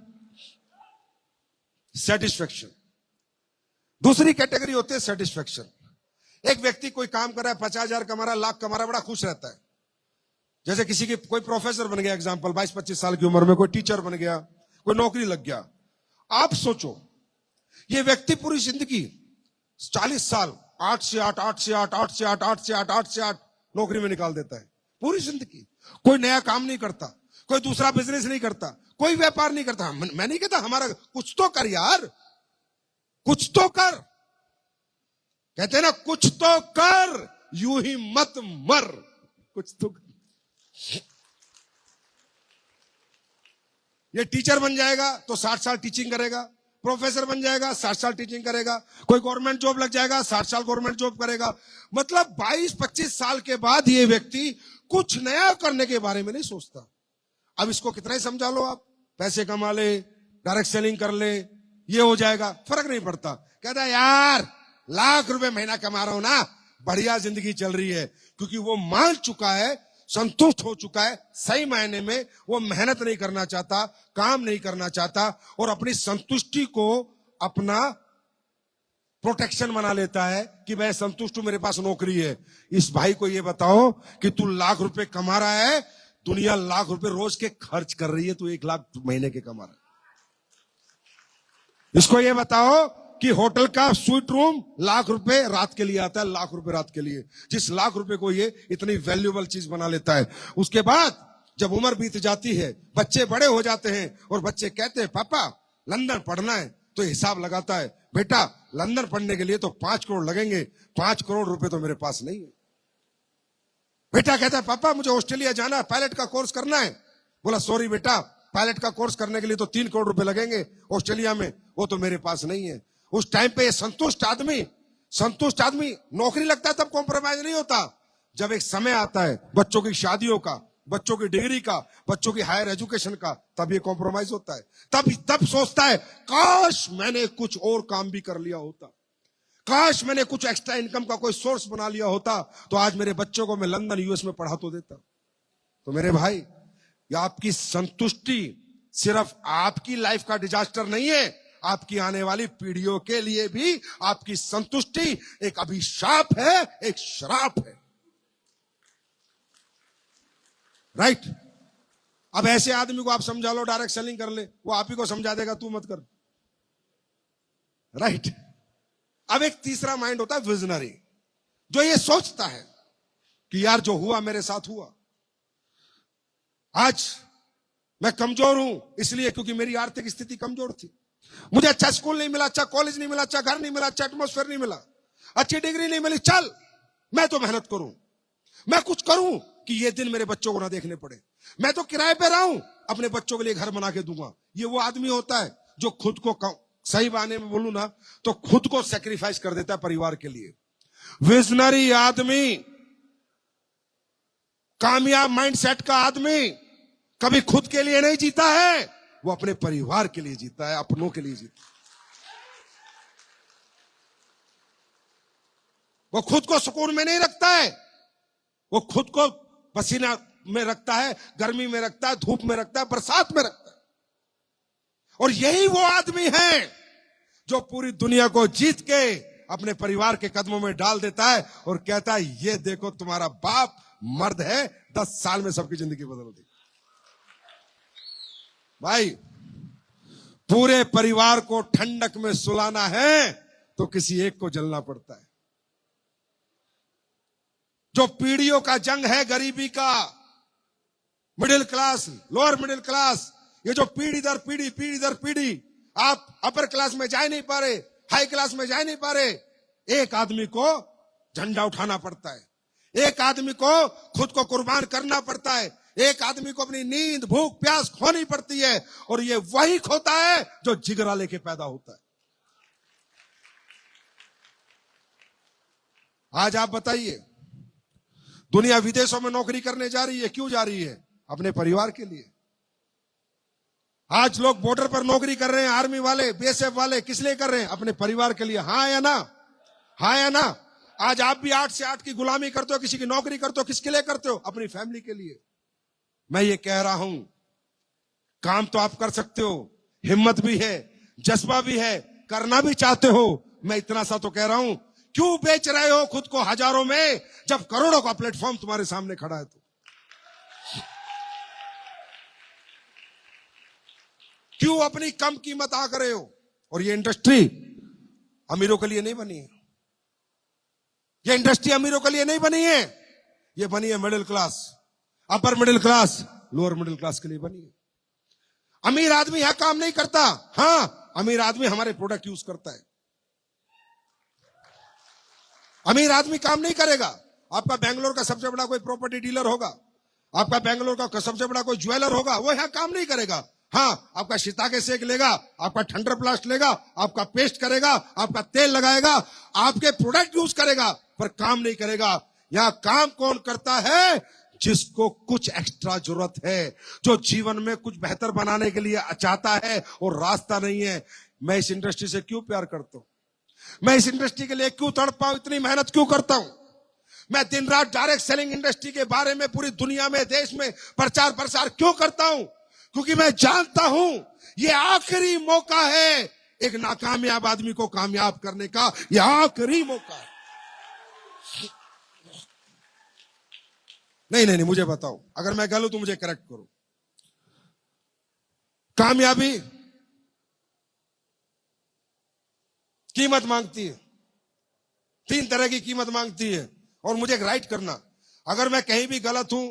सेटिस्फेक्शन। दूसरी कैटेगरी होती है सेटिस्फेक्शन। एक व्यक्ति कोई काम कर रहा है, 50,000 कमा रहा है, लाख कमा रहा है, बड़ा खुश रहता है। जैसे किसी की कोई प्रोफेसर बन गया, एग्जांपल 22-25 साल की उम्र में कोई टीचर बन गया, कोई नौकरी लग गया। आप सोचो, ये व्यक्ति पूरी जिंदगी 40 साल 8 से 8, 8 से 8, 8 से 8, 8 से 8, 8 से 8 नौकरी में निकाल देता है पूरी जिंदगी। कोई नया काम नहीं करता, कोई दूसरा बिजनेस नहीं करता, कोई व्यापार नहीं करता। मैं नहीं कहता हमारा कुछ तो कर यार, कुछ तो कर। कहते हैं ना, कुछ तो कर, यूं ही मत मर, कुछ तो कर। ये टीचर बन जाएगा तो 60 साल टीचिंग करेगा, प्रोफेसर बन जाएगा 60 साल टीचिंग करेगा, कोई गवर्नमेंट जॉब लग जाएगा 60 साल गवर्नमेंट जॉब करेगा। मतलब 22-25 साल के बाद ये व्यक्ति कुछ नया करने के बारे में नहीं सोचता। अब इसको कितना ही समझा लो आप, पैसे कमा ले, डायरेक्ट सेलिंग कर ले, ये हो जाएगा, फर्क नहीं पड़ता। कहता है यार लाख रुपए महीना कमा रहा हूं ना, बढ़िया जिंदगी चल रही है। क्योंकि वो मान चुका है, संतुष्ट हो चुका है। सही मायने में वो मेहनत नहीं करना चाहता, काम नहीं करना चाहता, और अपनी संतुष्टि को अपना प्रोटेक्शन बना लेता है कि मैं संतुष्ट हूं, मेरे पास नौकरी है। इस भाई को ये बताओ कि तू लाख रुपए कमा रहा है, दुनिया लाख रुपए रोज के खर्च कर रही है, तू 1 लाख महीने के कमा रहा है। इसको ये बताओ कि होटल का स्वीट रूम लाख रुपए रात के लिए आता है, लाख रुपए रात के लिए। जिस लाख रुपए को ये इतनी वैल्यूएबल चीज बना लेता है। उसके बाद जब उम्र बीत जाती है, बच्चे बड़े हो जाते हैं, और बच्चे कहते हैं पापा लंदन पढ़ना है, तो हिसाब लगाता है, बेटा लंदन पढ़ने के लिए तो 5 करोड़ लगेंगे, 5 करोड़ रुपए तो मेरे पास नहीं है। बेटा कहता है पापा मुझे ऑस्ट्रेलिया जाना है, पायलट का कोर्स करना है। बोला सॉरी बेटा, पायलट का कोर्स करने के लिए तो 3 करोड़ रुपए लगेंगे ऑस्ट्रेलिया में, वो तो मेरे पास नहीं है। उस टाइम पे ये संतुष्ट आदमी नौकरी लगता है तब कॉम्प्रोमाइज नहीं होता। जब एक समय आता है बच्चों की शादियों का, बच्चों की डिग्री का, बच्चों की हायर एजुकेशन का, तब ये कॉम्प्रोमाइज होता है। तब सोचता है काश मैंने कुछ और काम भी कर लिया होता, काश मैंने कुछ एक्स्ट्रा इनकम का कोई सोर्स बना लिया होता, तो आज मेरे बच्चों को मैं लंदन यूएस में पढ़ा तो देता। तो मेरे भाई, ये आपकी संतुष्टि सिर्फ आपकी लाइफ का डिजास्टर नहीं है, आपकी आने वाली पीढ़ियों के लिए भी आपकी संतुष्टि एक अभिशाप है, एक श्राप है। राइट? अब ऐसे आदमी को आप समझा लो डायरेक्ट सेलिंग कर ले, वो आप ही को समझा देगा, तू मत कर। राइट? अब एक तीसरा माइंड होता है विजनरी, जो ये सोचता है कि यार जो हुआ मेरे साथ हुआ। आज मैं कमजोर हूं इसलिए क्योंकि मेरी आर्थिक स्थिति कमजोर थी, मुझे अच्छा स्कूल नहीं मिला, अच्छा कॉलेज नहीं मिला, अच्छा घर नहीं मिला, अच्छा एटमॉस्फेयर नहीं मिला, अच्छी डिग्री नहीं मिली। चल मैं तो मेहनत करूं, मैं कुछ करूं कि ये दिन मेरे बच्चों को ना देखने पड़े। मैं तो किराए पे रहा हूं, अपने बच्चों के लिए घर बना के दूंगा। ये वो आदमी होता है जो खुद को, सही मायने में बोलूं ना तो खुद को सेक्रीफाइस कर देता है परिवार के लिए। विजनरी आदमी, कामयाब माइंडसेट का आदमी कभी खुद के लिए नहीं जीता है, वो अपने परिवार के लिए जीता है, अपनों के लिए जीता है। वो खुद को सुकून में नहीं रखता है, वो खुद को पसीना में रखता है, गर्मी में रखता है, धूप में रखता है, बरसात में रखता है। और यही वो आदमी है जो पूरी दुनिया को जीत के अपने परिवार के कदमों में डाल देता है और कहता है ये देखो तुम्हारा बाप मर्द है, 10 साल में सबकी जिंदगी बदल दी। भाई, पूरे परिवार को ठंडक में सुलाना है तो किसी एक को जलना पड़ता है। जो पीढ़ियों का जंग है गरीबी का, middle class, lower middle class, ये जो पीढ़ी दर पीढ़ी, आप अपर क्लास में जा नहीं पा रहे, हाई क्लास में जा नहीं पा रहे। एक आदमी को झंडा उठाना पड़ता है, एक आदमी को खुद को कुर्बान करना पड़ता है, एक आदमी को अपनी नींद, भूख, प्यास खोनी पड़ती है, और ये वही खोता है जो जिगरा लेके पैदा होता है। आज आप बताइए, दुनिया विदेशों में नौकरी करने जा रही है, क्यों जा रही है? अपने परिवार के लिए। आज लोग बॉर्डर पर नौकरी कर रहे हैं, आर्मी वाले, बीएसएफ वाले, किस लिए कर रहे हैं? अपने परिवार के लिए। हाँ या ना? हाँ या ना? आज आप भी 8 से 8 की गुलामी करते हो, किसी की नौकरी करते हो, किसके लिए करते हो? अपनी फैमिली के लिए। मैं ये कह रहा हूं काम तो आप कर सकते हो, हिम्मत भी है, जज्बा भी है, करना भी चाहते हो। मैं इतना सा तो कह रहा हूं, क्यों बेच रहे हो खुद को हजारों में जब करोड़ों का प्लेटफॉर्म तुम्हारे सामने खड़ा है? तो क्यों अपनी कम कीमत आंक रहे हो? और ये इंडस्ट्री अमीरों के लिए नहीं बनी है, ये इंडस्ट्री अमीरों के लिए नहीं बनी है, ये बनी है middle class, upper middle class, lower middle class के लिए बनी है। अमीर आदमी यहां काम नहीं करता, हां अमीर आदमी हमारे प्रोडक्ट यूज करता है। अमीर आदमी काम नहीं करेगा। आपका बेंगलोर का सबसे बड़ा कोई प्रॉपर्टी डीलर होगा, आपका बेंगलोर का सबसे बड़ा कोई ज्वेलर होगा, वो यहां काम नहीं करेगा। हाँ आपका शिताके सेक लेगा, आपका ठंडर प्लास्ट लेगा, आपका पेस्ट करेगा, आपका तेल लगाएगा, आपके प्रोडक्ट यूज करेगा, पर काम नहीं करेगा। यहां काम कौन करता है? जिसको कुछ एक्स्ट्रा जरूरत है, जो जीवन में कुछ बेहतर बनाने के लिए चाहता है और रास्ता नहीं है। मैं इस इंडस्ट्री से क्यों प्यार करता हूं, मैं इस इंडस्ट्री के लिए क्यों तड़पा हूं, इतनी मेहनत क्यों करता हूं? मैं दिन रात डायरेक्ट सेलिंग इंडस्ट्री के बारे में पूरी दुनिया में, देश में प्रचार प्रसार क्यों करता हूं? क्योंकि मैं जानता हूं ये आखिरी मौका है एक नाकामयाब आदमी को कामयाब करने का, यह आखिरी मौका है। नहीं, मुझे बताओ, अगर मैं गलत हूं मुझे करेक्ट करो। कामयाबी कीमत मांगती है, 3 तरह की कीमत मांगती है, और मुझे राइट करना। अगर मैं कहीं भी गलत हूं,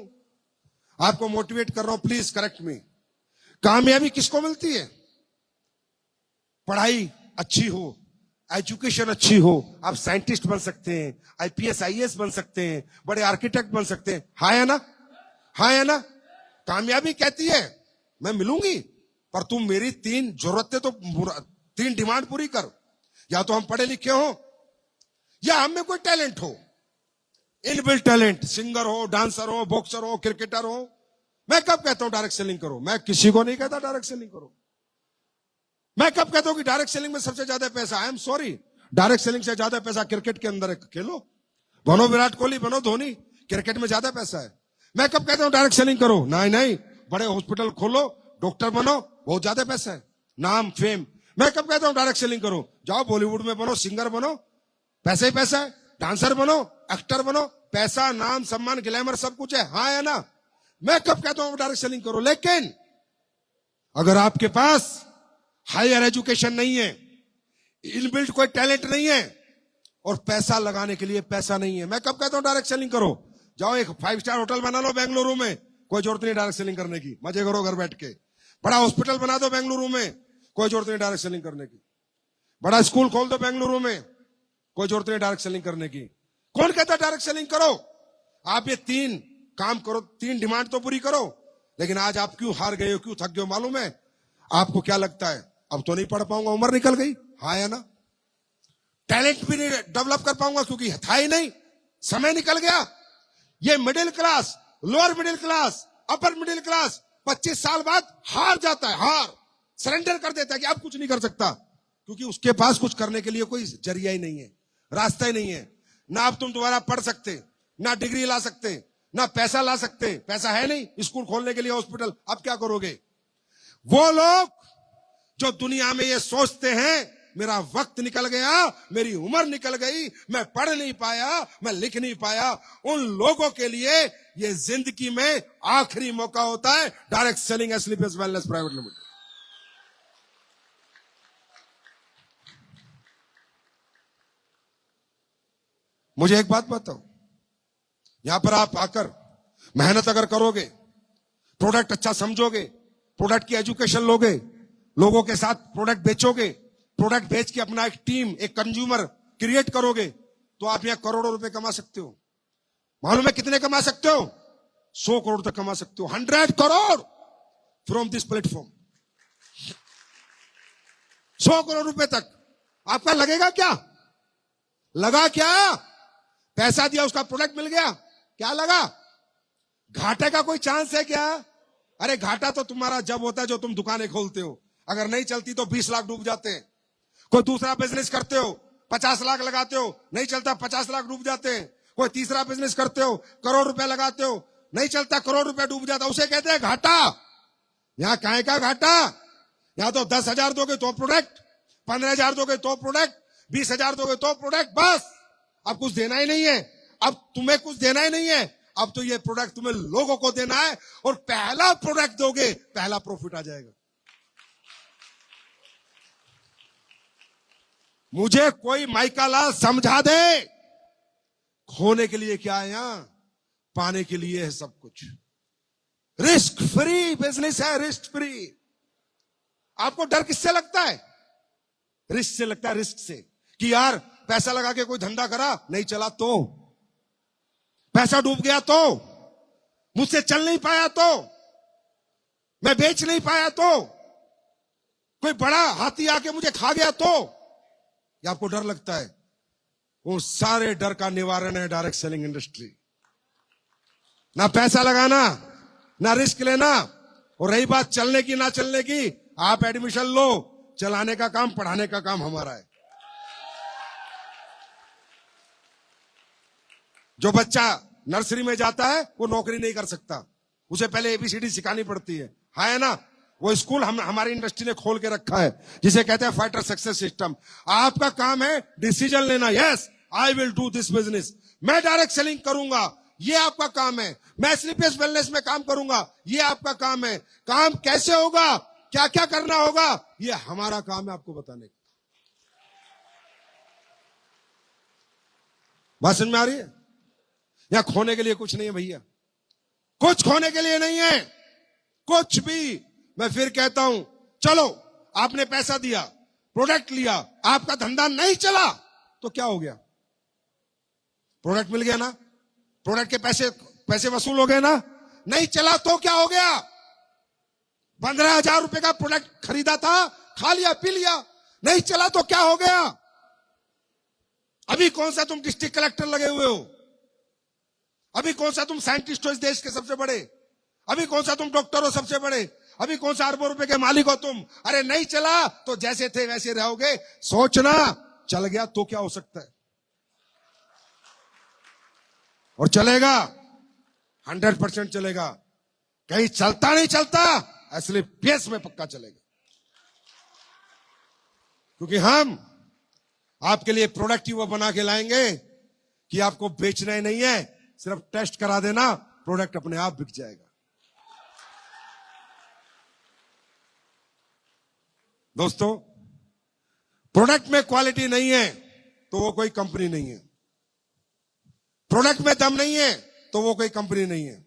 आपको मोटिवेट कर रहा हूं, प्लीज करेक्ट मी। कामयाबी किसको मिलती है? पढ़ाई अच्छी हो, एजुकेशन अच्छी हो, आप साइंटिस्ट बन सकते हैं, आईपीएस आईएएस बन सकते हैं, बड़े आर्किटेक्ट बन सकते हैं। हाँ है ना? हाँ है ना? कामयाबी कहती है मैं मिलूंगी, पर तुम मेरी 3 जरूरतें तो 3 डिमांड पूरी कर। या तो हम पढ़े लिखे हो, या हम में कोई टैलेंट हो, इनबिल्ट टैलेंट, सिंगर हो, डांसर हो, बॉक्सर हो, क्रिकेटर हो। मैं कब कहता हूं डायरेक्ट सेलिंग करो? मैं किसी को नहीं कहता डायरेक्ट सेलिंग करो। मैं कब कहता हूं कि डायरेक्ट सेलिंग में सबसे ज्यादा पैसा? I am sorry, direct selling से ज्यादा पैसा क्रिकेट के अंदर है। खेलो, बनो विराट कोहली, बनो धोनी, क्रिकेट में ज्यादा पैसा है। मैं कब कहता हूं डायरेक्ट सेलिंग करो? नहीं, बड़े हॉस्पिटल खोलो, डॉक्टर बनो, बहुत ज्यादा पैसा है, नाम फेम। मैं कब कहता हूं डायरेक्ट सेलिंग करो? जाओ बॉलीवुड में बनो, सिंगर बनो, पैसा ही पैसा है, डांसर बनो, एक्टर बनो, पैसा, नाम, सम्मान, ग्लैमर सब कुछ है। हाँ है ना? मैं कब कहता हूं डायरेक्ट सेलिंग करो? लेकिन अगर आपके पास हायर एजुकेशन नहीं है, इनबिल्ट कोई टैलेंट नहीं है, और पैसा लगाने के लिए पैसा नहीं है, मैं कब कहता हूं डायरेक्ट सेलिंग करो? जाओ एक 5 स्टार होटल बना लो बेंगलुरु में, कोई जरूरत नहीं डायरेक्ट सेलिंग करने की, मजे करो घर बैठ के। बड़ा हॉस्पिटल बना दो बेंगलुरु में, कोई जरूरत नहीं डायरेक्ट सेलिंग करने की। बड़ा स्कूल खोल दो बेंगलुरु में, कोई जरूरत नहीं डायरेक्ट सेलिंग करने की। कौन कहता डायरेक्ट सेलिंग करो? आप ये 3 काम करो, 3 डिमांड तो पूरी करो। लेकिन आज आप क्यों हार गए हो, क्यों थक गए हो मालूम है? आपको क्या लगता है अब तो नहीं पढ़ पाऊंगा, उम्र निकल गई। हाँ है ना? टैलेंट भी नहीं डेवलप कर पाऊंगा क्योंकि था ही नहीं, समय निकल गया। ये middle class, lower middle class, upper middle class 25 साल बाद हार जाता है, हार सरेंडर कर देता है कि अब कुछ नहीं कर सकता, क्योंकि उसके पास कुछ करने के लिए कोई जरिया ही नहीं है, रास्ता ही नहीं है। ना अब तुम दोबारा पढ़ सकते, ना डिग्री ला सकते, ना पैसा ला सकते, पैसा है नहीं स्कूल खोलने के लिए, हॉस्पिटल। अब क्या करोगे? वो लोग जो दुनिया में ये सोचते हैं मेरा वक्त निकल गया, मेरी उम्र निकल गई, मैं पढ़ नहीं पाया, मैं लिख नहीं पाया, उन लोगों के लिए ये जिंदगी में आखिरी मौका होता है direct selling SLPS wellness private limited. मुझे एक बात बताओ, यहां पर आप आकर मेहनत अगर करोगे, प्रोडक्ट अच्छा समझोगे, प्रोडक्ट की एजुकेशन लोगे, लोगों के साथ प्रोडक्ट बेचोगे, प्रोडक्ट बेच के अपना एक टीम, एक कंज्यूमर क्रिएट करोगे, तो आप यहां करोड़ों रुपए कमा सकते हो। मालूम है कितने कमा सकते हो? 100 करोड़ तक कमा सकते हो, 100 crore from this platform. 100 crore रुपए तक आपका लगेगा क्या? लगा क्या? पैसा दिया, उसका प्रोडक्ट मिल गया, क्या लगा? घाटे का कोई चांस है क्या? अरे घाटा तो तुम्हारा जब होता है जो तुम दुकानें खोलते हो, अगर नहीं चलती तो 20 लाख डूब जाते हैं। कोई दूसरा बिजनेस करते हो, 50 लाख लगाते हो, नहीं चलता 50 लाख डूब जाते हैं। कोई तीसरा बिजनेस करते हो, करोड़ रुपए लगाते हो, नहीं चलता करोड़ रुपए डूब जाता, उसे कहते हैं घाटा। यहां काहे का घाटा? यहां तो 10,000 दोगे तो प्रोडक्ट, 15,000 दोगे तो प्रोडक्ट, 20,000 दोगे तो प्रोडक्ट, बस। अब कुछ देना ही नहीं है, अब तुम्हें कुछ देना ही नहीं है, अब तो ये प्रोडक्ट तुम्हें लोगों को देना है, और पहला प्रोडक्ट दोगे पहला प्रॉफिट आ जाएगा। मुझे कोई माइका लाल समझा दे, खोने के लिए क्या है यहां, पाने के लिए है सब कुछ। रिस्क फ्री बिजनेस है, रिस्क फ्री। आपको डर किससे लगता है? रिस्क से लगता है, रिस्क से, कि यार पैसा लगा के कोई धंधा करा, नहीं चला तो, पैसा डूब गया तो, मुझसे चल नहीं पाया तो, मैं बेच नहीं पाया तो, कोई बड़ा हाथी आके मुझे खा गया तो, ये आपको डर लगता है। वो सारे डर का निवारण है डायरेक्ट सेलिंग इंडस्ट्री। ना पैसा लगाना, ना रिस्क लेना, और रही बात चलने की ना चलने की, आप एडमिशन लो, चलाने का काम, पढ़ाने का काम हमारा है। जो बच्चा नर्सरी में जाता है वो नौकरी नहीं कर सकता, उसे पहले एबीसीडी सिखानी पड़ती है, हाँ है ना? वो स्कूल हमारी इंडस्ट्री ने खोल के रखा है, जिसे कहते हैं फाइटर सक्सेस सिस्टम। आपका काम है डिसीजन लेना, yes I will do this business, मैं डायरेक्ट सेलिंग करूंगा, ये आपका काम है। मैं स्लीपियस वेलनेस में काम करूंगा, ये आपका काम है। काम कैसे होगा, क्या क्या करना होगा, ये हमारा काम है आपको बताने का। बात समझ में आ रही है? यहां खोने के लिए कुछ नहीं है भैया, कुछ खोने के लिए नहीं है, कुछ भी। मैं फिर कहता हूं, चलो आपने पैसा दिया, प्रोडक्ट लिया, आपका धंधा नहीं चला तो क्या हो गया? प्रोडक्ट मिल गया ना, प्रोडक्ट के पैसे वसूल हो गए ना। नहीं चला तो क्या हो गया? 15,000 रुपए का प्रोडक्ट खरीदा था, खा लिया पी लिया, नहीं चला तो क्या हो गया? अभी कौन सा तुम डिस्ट्रिक्ट कलेक्टर लगे हुए हो, अभी कौन सा तुम साइंटिस्ट हो इस देश के सबसे बड़े, अभी कौन सा तुम डॉक्टर हो सबसे बड़े, अभी कौन सा अरबों रुपए के मालिक हो तुम। अरे नहीं चला तो जैसे थे वैसे रहोगे। सोचना, चल गया तो क्या हो सकता है, और चलेगा 100% चलेगा। कहीं चलता नहीं चलता, असली पेस में पक्का चलेगा, क्योंकि हम आपके लिए प्रोडक्ट ही वो बना के लाएंगे कि आपको बेचना ही नहीं है, सिर्फ टेस्ट करा देना, प्रोडक्ट अपने आप बिक जाएगा। दोस्तों, प्रोडक्ट में क्वालिटी नहीं है तो वो कोई कंपनी नहीं है, प्रोडक्ट में दम नहीं है तो वो कोई कंपनी नहीं है,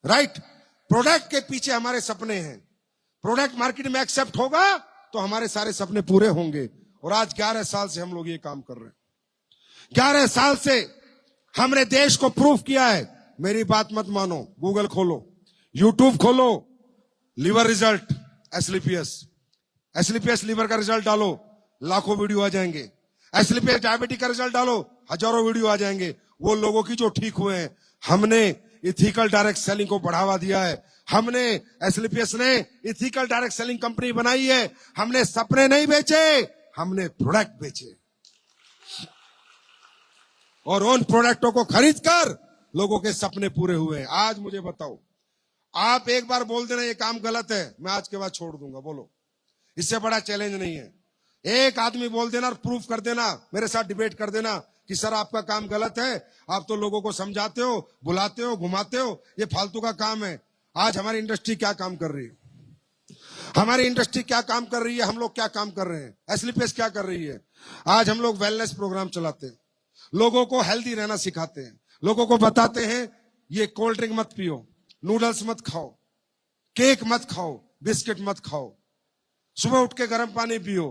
राइट? प्रोडक्ट के पीछे हमारे सपने हैं, प्रोडक्ट मार्केट में एक्सेप्ट होगा तो हमारे सारे सपने पूरे होंगे। और आज 11 साल से हम लोग ये काम कर रहे हैं, 11 साल से हमने देश को प्रूफ किया है। मेरी बात मत मानो, गूगल खोलो, यूट्यूब खोलो, लीवर रिजल्ट, एस्लीपियस लीवर का रिजल्ट डालो, लाखों वीडियो आ जाएंगे। एस्लीपियस डायबिटिक का रिजल्ट डालो, हजारों वीडियो आ जाएंगे। वो लोगों की जो ठीक हुए हैं। हमने इथिकल डायरेक्ट सेलिंग को बढ़ावा दिया है, हमने एस्लीपियस ने इथिकल डायरेक्ट सेलिंग कंपनी बनाई है। हमने सपने नहीं बेचे, हमने प्रोडक्ट बेचे, और उन प्रोडक्टों को खरीद कर लोगों के सपने पूरे हुए हैं। आज मुझे बताओ, आप एक बार बोल देना ये काम गलत है, मैं आज के बाद छोड़ दूंगा, बोलो, इससे बड़ा चैलेंज नहीं है। एक आदमी बोल देना और प्रूफ कर देना, मेरे साथ डिबेट कर देना कि सर आपका काम गलत है, आप तो लोगों को समझाते हो, बुलाते हो, घुमाते हो, ये फालतू का काम है। आज हमारी इंडस्ट्री क्या काम कर रही है, हमारी इंडस्ट्री क्या काम कर रही है, हम लोग क्या काम कर रहे हैं, एस्लीपियस क्या कर रही है। आज हम लोग वेलनेस प्रोग्राम चलाते हैं, लोगों को हेल्दी रहना सिखाते हैं, लोगों को बताते हैं ये कोल्ड ड्रिंक मत पियो, नूडल्स मत खाओ, केक मत खाओ, बिस्किट मत खाओ, सुबह उठ के गर्म पानी पियो,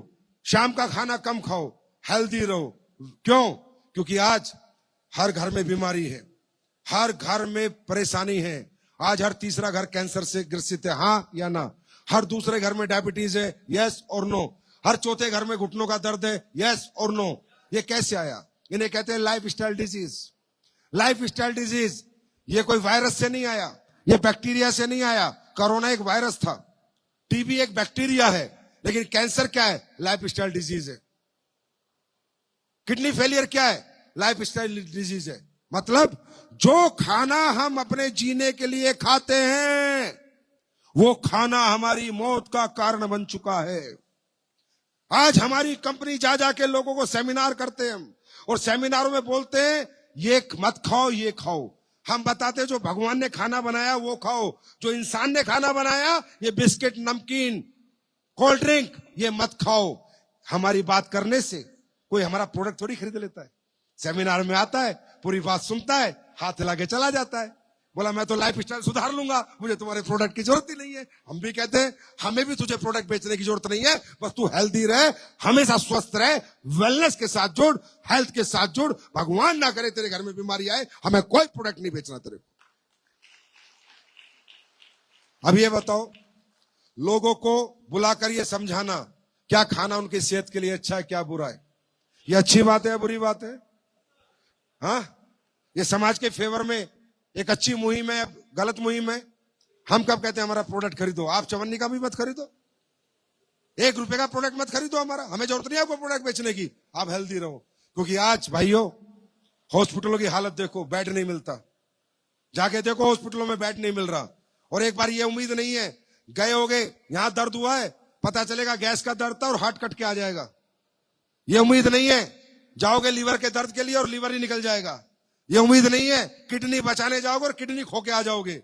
शाम का खाना कम खाओ, हेल्दी रहो। क्यों? क्योंकि आज हर घर में बीमारी है, हर घर में परेशानी है। आज हर तीसरा घर कैंसर से ग्रसित है, हाँ या ना? हर दूसरे घर में डायबिटीज है, यस और नो? हर चौथे घर में घुटनों का दर्द है, यस और नो? ये कैसे आया? इन्हें कहते हैं life style disease. Life style disease ये कोई वायरस से नहीं आया, ये बैक्टीरिया से नहीं आया। कोरोना एक वायरस था, टीबी एक बैक्टीरिया है, लेकिन कैंसर क्या है? लाइफ स्टाइल डिजीज है। किडनी फेलियर क्या है? लाइफ स्टाइल डिजीज है। मतलब जो खाना हम अपने जीने के लिए खाते हैं वो खाना हमारी मौत का कारण बन चुका है। आज हमारी कंपनी जा जाके लोगों को सेमिनार करते हैं हम, और सेमिनारों में बोलते हैं ये मत खाओ ये खाओ। हम बताते हैं जो भगवान ने खाना बनाया वो खाओ, जो इंसान ने खाना बनाया ये बिस्किट नमकीन कोल्ड ड्रिंक ये मत खाओ। हमारी बात करने से कोई हमारा प्रोडक्ट थोड़ी खरीद लेता है। सेमिनार में आता है, पूरी बात सुनता है, हाथ हिला के चला जाता है, बोला मैं तो लाइफ स्टाइल सुधार लूंगा, मुझे तुम्हारे प्रोडक्ट की जरूरत ही नहीं है। हम भी कहते हैं हमें भी तुझे प्रोडक्ट बेचने की जरूरत नहीं है, बस तू हेल्दी रहे, हमेशा स्वस्थ रहे, वेलनेस के साथ जुड़, हेल्थ के साथ जुड़। भगवान ना करे तेरे घर में बीमारी आए, हमें कोई प्रोडक्ट नहीं बेचना तेरे को। अब ये बताओ, लोगों को बुलाकर ये समझाना क्या खाना उनकी सेहत के लिए अच्छा है क्या बुरा है, ये अच्छी बात है या बुरी बात है? हाँ, ये समाज के फेवर में एक अच्छी मुहिम है, गलत मुहिम है? हम कब कहते हैं हमारा प्रोडक्ट खरीदो? आप चवन्नी का भी मत खरीदो, 1 रुपए का प्रोडक्ट मत खरीदो हमारा, हमें जरूरत नहीं है आपको प्रोडक्ट बेचने की, आप हेल्दी रहो। क्योंकि आज भाइयों हॉस्पिटलों की हालत देखो, बेड नहीं मिलता, जाके देखो हॉस्पिटलों में बेड नहीं मिल रहा। और एक बार ये उम्मीद नहीं है, गए होगे यहां दर्द हुआ है, पता चलेगा गैस का दर्द था और हार्ट कट के आ जाएगा। ये उम्मीद नहीं है, जाओगे लीवर के दर्द के लिए और लीवर ही निकल जाएगा। ये उम्मीद नहीं है, किडनी बचाने जाओगे और किडनी खो के आ जाओगे।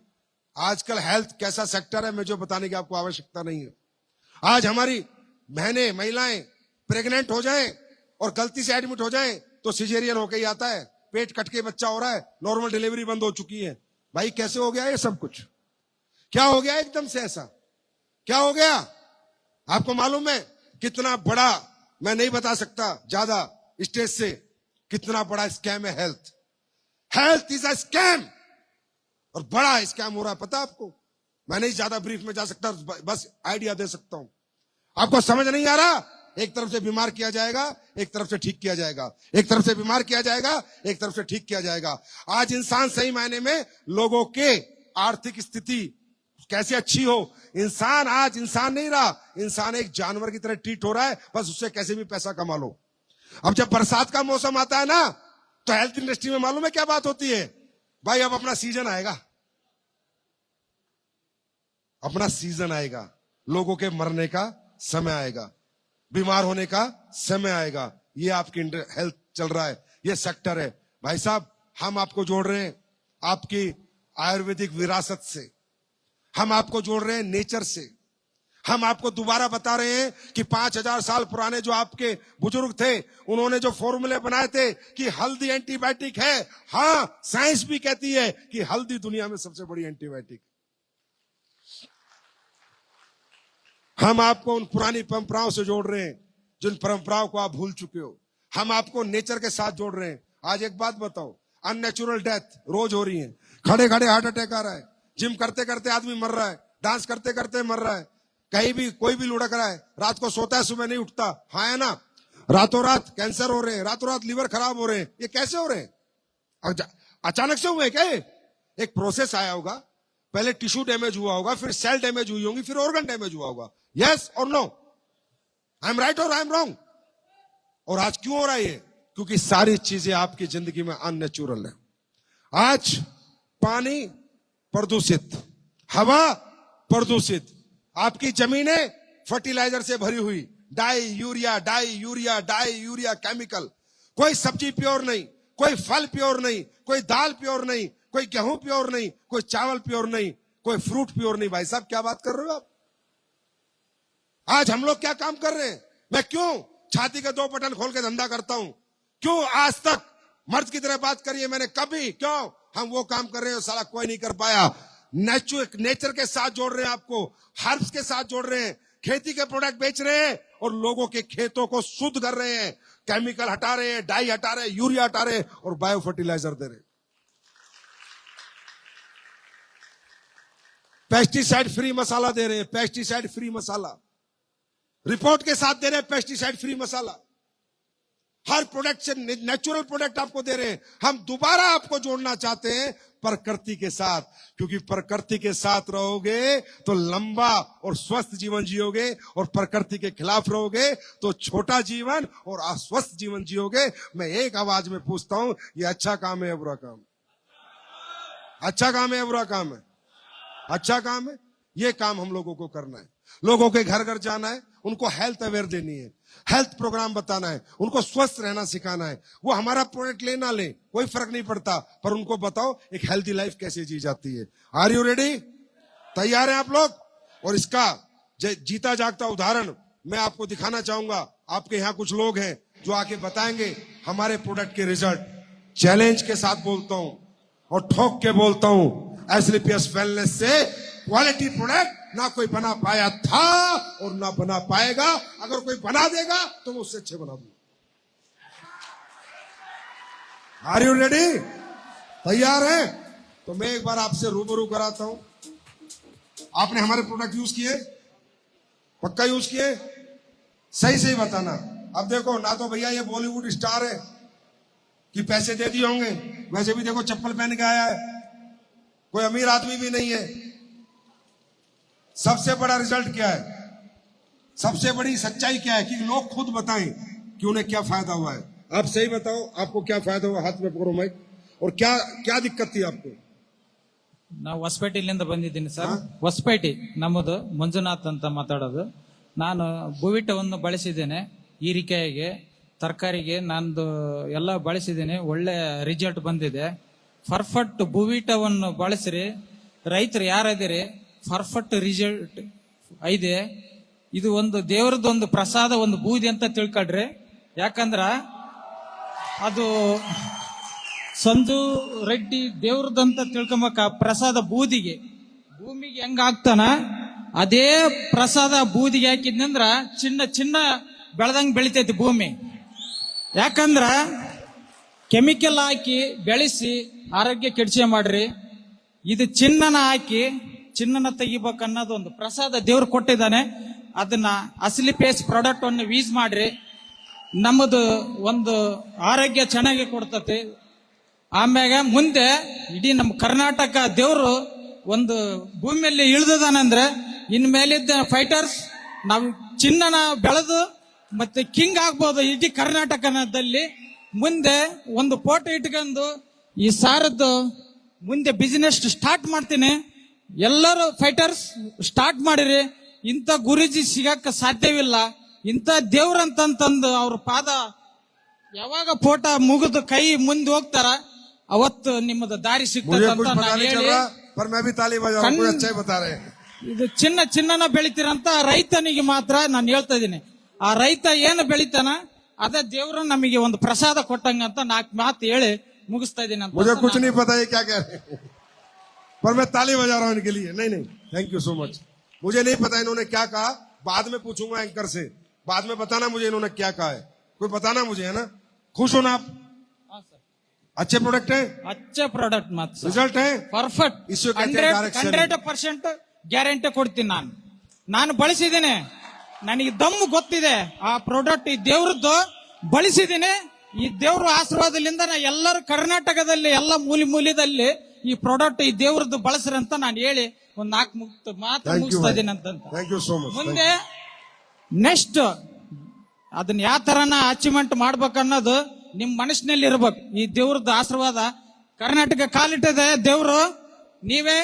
आजकल हेल्थ कैसा सेक्टर है मैं जो बताने की आपको आवश्यकता नहीं है। आज हमारी बहनें महिलाएं प्रेग्नेंट हो जाएं और गलती से एडमिट हो जाएं तो सिजेरियन होके ही आता है, पेट कट के बच्चा हो रहा है, नॉर्मल डिलीवरी बंद हो चुकी है। भाई कैसे हो गया ये सब कुछ? क्या हो गया एकदम से ऐसा? क्या हो गया? आपको मालूम है कितना बड़ा, मैं नहीं बता सकता ज्यादा स्टेज से, कितना बड़ा स्कैम है health. Health is a scam, और बड़ा स्कैम हो रहा है, पता आपको? मैं नहीं ज्यादा ब्रीफ में जा सकता, बस आइडिया दे सकता हूं। आपको समझ नहीं आ रहा? एक तरफ से बीमार किया जाएगा, एक तरफ से ठीक किया जाएगा, एक तरफ से बीमार किया जाएगा, एक तरफ से ठीक किया जाएगा। आज इंसान सही मायने में लोगों के आर्थिक स्थिति कैसे अच्छी हो, इंसान आज इंसान नहीं रहा, इंसान एक जानवर की तरह ट्रीट हो रहा है, बस उससे कैसे भी पैसा कमा लो। अब जब बरसात का मौसम आता है ना, तो हेल्थ इंडस्ट्री में मालूम है क्या बात होती है? भाई अब अपना सीजन आएगा, अपना सीजन आएगा, लोगों के मरने का समय आएगा, बीमार होने का समय आएगा। ये आपकी हेल्थ चल रहा है, ये सेक्टर है। भाई साहब, हम आपको जोड़ रहे हैं आपकी आयुर्वेदिक विरासत से, हम आपको जोड़ रहे हैं नेचर से। हम आपको दोबारा बता रहे हैं कि 5000 साल पुराने जो आपके बुजुर्ग थे, उन्होंने जो फॉर्मूले बनाए थे कि हल्दी एंटीबायोटिक है, हाँ साइंस भी कहती है कि हल्दी दुनिया में सबसे बड़ी एंटीबायोटिक। हम आपको उन पुरानी परंपराओं से जोड़ रहे हैं जिन परंपराओं को आप भूल चुके हो। हम आपको नेचर के साथ जोड़ रहे हैं। आज एक बात बताओ, अननेचुरल डेथ रोज हो रही है, खड़े खड़े हार्ट अटैक आ रहा है, जिम करते करते आदमी मर रहा है, डांस करते करते मर रहा है, कहीं भी कोई भी लुढ़क रहा है, रात को सोता है सुबह नहीं उठता, हाँ है ना? रातों रात कैंसर हो रहे हैं, रातों रात लीवर खराब हो रहे हैं। ये कैसे हो रहे हैं? अचानक से हुए क्या? एक प्रोसेस आया होगा, पहले टिश्यू डैमेज हुआ होगा, फिर सेल डैमेज हुई होंगी, फिर ऑर्गन डैमेज हुआ होगा। यस और नो? आई एम राइट और आई एम रॉन्ग? और आज क्यों हो रहा है ये? क्योंकि सारी चीजें आपकी जिंदगी में अननेचुरल है। आज पानी प्रदूषित, हवा प्रदूषित, आपकी जमीनें फर्टिलाइजर से भरी हुई, di urea di urea di urea chemical. कोई सब्जी प्योर नहीं, कोई फल प्योर नहीं, कोई दाल प्योर नहीं, कोई गेहूं प्योर नहीं, कोई चावल प्योर नहीं, कोई फ्रूट प्योर नहीं। भाई साहब क्या बात कर रहे हो आप? आज हम लोग क्या काम कर रहे हैं? मैं क्यों छाती के 2 बटन खोल के धंधा करता हूं? क्यों आज तक मर्द की तरह बात करिए मैंने कभी? क्यों हम वो काम कर रहे हैं साला कोई नहीं कर पाया? नेचर के साथ जोड़ रहे हैं आपको, हर्ब्स के साथ जोड़ रहे हैं, खेती के प्रोडक्ट बेच रहे हैं और लोगों के खेतों को शुद्ध कर रहे हैं, केमिकल हटा रहे हैं, डाई हटा रहे हैं, यूरिया हटा रहे हैं और बायो फर्टिलाइजर दे रहे हैं। पेस्टिसाइड फ्री मसाला दे रहे हैं, पेस्टिसाइड फ्री मसाला रिपोर्ट के साथ दे रहे हैं, पेस्टिसाइड फ्री मसाला। हर प्रोडक्ट से नेचुरल प्रोडक्ट आपको दे रहे हैं। हम दोबारा आपको जोड़ना चाहते हैं प्रकृति के साथ, क्योंकि प्रकृति के साथ रहोगे तो लंबा और स्वस्थ जीवन जियोगे, और प्रकृति के खिलाफ रहोगे तो छोटा जीवन और अस्वस्थ जीवन जियोगे। मैं एक आवाज में पूछता हूं, ये अच्छा काम है या बुरा काम? अच्छा काम है या बुरा काम है? अच्छा काम है। ये काम हम लोगों को करना है। लोगों के घर घर जाना है, उनको हेल्थ अवेयर देनी है, हेल्थ प्रोग्राम बताना है, उनको स्वस्थ रहना सिखाना है। वो हमारा प्रोडक्ट ले ना ले, कोई फर्क नहीं पड़ता, पर उनको बताओ एक हेल्थी लाइफ कैसे जी जाती है। Are you ready? तैयार हैं आप लोग? और इसका जीता जागता उदाहरण मैं आपको दिखाना चाहूंगा। आपके यहाँ कुछ लोग हैं जो आके बताएंगे हमारे प्रोडक्ट के रिजल्ट। चैलेंज के साथ बोलता हूं और ठोक के बोलता हूं, एसलीपीएस वेलनेस से क्वालिटी प्रोडक्ट ना कोई बना पाया था और ना बना पाएगा। अगर कोई बना देगा तो मैं उससे अच्छे बना दूंगा। Are you ready? तैयार है? तो मैं एक बार आपसे रूबरू कराता हूं। आपने हमारे प्रोडक्ट यूज किए? पक्का यूज किए? सही सही बताना। अब देखो ना, तो भैया ये बॉलीवुड स्टार है कि पैसे दे दिए होंगे, वैसे भी देखो चप्पल पहन के आया है, कोई अमीर आदमी भी नहीं है। सबसे बड़ा रिजल्ट क्या है, सबसे बड़ी सच्चाई क्या है कि लोग खुद बताएं कि उन्हें क्या फायदा हुआ है। आप सही बताओ, आपको क्या फायदा हुआ? हाथ में पकड़ो माइक। और क्या क्या दिक्कत थी आपको? ನಾವು ಹೊಸಪೇಟೆಯಿಂದ ಬಂದಿದ್ದೀನಿ ಸರ್. ಹೊಸಪೇಟೆ ನಮ್ಮದು, ಮಂಜುನಾಥ್ ಅಂತ ಮಾತಾಡೋದು. ನಾನು ಭೂವಿಟವನ್ನು ಬಳಸಿದ್ದೇನೆ, ಹೀರಿಕಾಯಿಗೆ, ತರಕಾರಿಗೆ ನಂದು ಎಲ್ಲ ಬಳಸಿದ್ದೇನೆ. ಒಳ್ಳೆ ರಿಸಲ್ಟ್ ಬಂದಿದೆ. ಪರ್ಫೆಕ್ಟ್ ಭೂವಿಟವನ್ನು ಬಳಸಿರಿ ರೈತರು ಯಾರದಿರಿ, ಪರ್ಫೆಕ್ಟ್ ರಿಸಲ್ಟ್ ಐದೆ. ಇದು ಒಂದು ದೇವರದೊಂದು ಪ್ರಸಾದ, ಒಂದು ಬೂದಿ ಅಂತ ತಿಳ್ಕೊಳ್ರಿ. ಯಾಕಂದ್ರ ಅದು ಸಂಜು ರೆಡ್ಡಿ ದೇವ್ರದಂತ ತಿಳ್ಕೊಂಬಕ. ಪ್ರಸಾದ ಬೂದಿಗೆ ಭೂಮಿಗೆ ಹೆಂಗ ಹಾಕ್ತಾನ ಅದೇ ಪ್ರಸಾದ ಬೂದಿಗೆ ಹಾಕಿದ್ನಂದ್ರ ಚಿನ್ನ ಚಿನ್ನ ಬೆಳೆದಂಗ್ ಬೆಳಿತೈತಿ ಭೂಮಿ. ಯಾಕಂದ್ರ ಕೆಮಿಕಲ್ ಹಾಕಿ ಬೆಳೆಸಿ ಆರೋಗ್ಯ ಕೆಡ್ಸೆ ಮಾಡ್ರಿ. ಇದು ಚಿನ್ನನ ಹಾಕಿ ಚಿನ್ನನ ತೆಗಿಬೇಕನ್ನೋದು ಒಂದು ಪ್ರಸಾದ ದೇವ್ರು ಕೊಟ್ಟಿದ್ದಾನೆ. ಅದನ್ನ ಅಸ್ಲಿಪೇಸ್ ಪ್ರಾಡಕ್ಟ್ ಅನ್ನು ಯೂಸ್ ಮಾಡ್ರಿ. ನಮ್ಮದು ಒಂದು ಆರೋಗ್ಯ ಚೆನ್ನಾಗಿ ಕೊಡ್ತತಿ. ಆಮ್ಯಾಗ ಮುಂದೆ ಇಡೀ ನಮ್ಮ ಕರ್ನಾಟಕ ದೇವರು ಒಂದು ಭೂಮಿಯಲ್ಲಿ ಇಳಿದಾನಂದ್ರೆ ಇನ್ಮೇಲಿದ್ದ ಫೈಟರ್ಸ್ ನಾವು ಚಿನ್ನನ ಬೆಳೆದು ಮತ್ತೆ ಕಿಂಗ್ ಆಗ್ಬೋದು ಇಡೀ ಕರ್ನಾಟಕದಲ್ಲಿ. ಮುಂದೆ ಒಂದು ಫೋಟೋ ಇಟ್ಕೊಂಡು ಈ ಸಾರದ್ದು ಮುಂದೆ ಬಿಸಿನೆಸ್ ಸ್ಟಾರ್ಟ್ ಮಾಡ್ತೀನಿ. ಎಲ್ಲರೂ ಫೈಟರ್ಸ್ ಸ್ಟಾರ್ಟ್ ಮಾಡಿರಿ. ಇಂಥ ಗುರುಜಿ ಸಿಗಕ್ಕ ಸಾಧ್ಯವಿಲ್ಲ. ಇಂಥ ದೇವ್ರಂತಂದು ಅವ್ರ ಪಾದ ಯಾವಾಗ ಫೋಟೋ ಮುಗಿದು ಕೈ ಮುಂದೆ ಹೋಗ್ತಾರ ಅವತ್ತು ನಿಮ್ಮದು ದಾರಿ मुझे ಸಿಗ್ತದೆ कुछ ಅಂತ पता ನಾನು नहीं चल ಹೇಳಿ, रहा, पर मैं भी ताली बजा रहा हूं। कोई अच्छा ही बता रहे हैं। ಇದು ಚಿನ್ನನ ಬೆಳಿತೀರಂತ ರೈತನಿಗೆ ಮಾತ್ರ ನಾನು ಹೇಳ್ತಾ ಇದ್ದೀನಿ. ಆ ರೈತ ಏನು ಬೆಳಿತಾನ ಅದೇ ದೇವ್ರು ನಮಗೆ ಒಂದು ಪ್ರಸಾದ ಕೊಟ್ಟಂಗಂತ 4 ಮಾತು ಹೇಳಿ ಮುಗಿಸ್ತಾ ಇದ್ದೀನಿ ಅಂತ. मुझे कुछ नहीं पता ये क्या कह रहे हैं, पर मैं ताली बजा रहा हूं इनके लिए। नहीं नहीं, थैंक यू सो मच। मुझे नहीं पता इन्होंने क्या कहा, बाद में पूछूंगा एंकर से। बाद में बताना मुझे इन्होंने क्या कहा है, कोई बताना मुझे, है ना? खुश हो ना आप? अच्छे प्रोडक्ट है, अच्छे ಪ್ರಾಡಕ್ಟ್ ಮಾತ್ರ रिजल्ट है ಪರ್ಫೆಕ್ಟ್. इसको कहते हैं direct selling। 100% ಗ್ಯಾರಂಟಿ ಕೊಡ್ತೀನಿ. ನಾನು ಬಳಸಿದ್ದೇನೆ, ನನಗೆ ದಮ್ಮು ಗೊತ್ತಿದೆ. ಆ ಪ್ರಾಡಕ್ಟ್ ಈ ದೇವ್ರದ್ದು ಬಳಸಿದ್ದೀನಿ. ಈ ದೇವ್ರ ಆಶೀರ್ವಾದದಿಂದ ನಾ ಎಲ್ಲರೂ ಕರ್ನಾಟಕದಲ್ಲಿ ಎಲ್ಲ ಮೂಲೆದಲ್ಲಿ ಈ ಪ್ರಾಡಕ್ಟ್ ಈ ದೇವ್ರದ್ದು ಬಳಸ್ರಿ ಅಂತ ನಾನು ಹೇಳಿ ಒಂದು 4 ಮಾತು ಮುಗಿಸ್ತಾ ಇದ್ದೀನಿ ಅಂತ. Thank you so much. ಮುಂದೆ ನೆಕ್ಸ್ಟ್ ಅದನ್ನ ಯಾವ ತರನ ಅಚೀವ್ಮೆಂಟ್ ಮಾಡ್ಬೇಕನ್ನೋದು ನಿಮ್ ಮನಸ್ಸಿನಲ್ಲಿ ಇರ್ಬೇಕು. ಈ ದೇವ್ರದ್ದು ಆಶೀರ್ವಾದ ಕರ್ನಾಟಕ ಕಾಲಿಟ್ಟಿದೆ ದೇವ್ರು. ನೀವೇ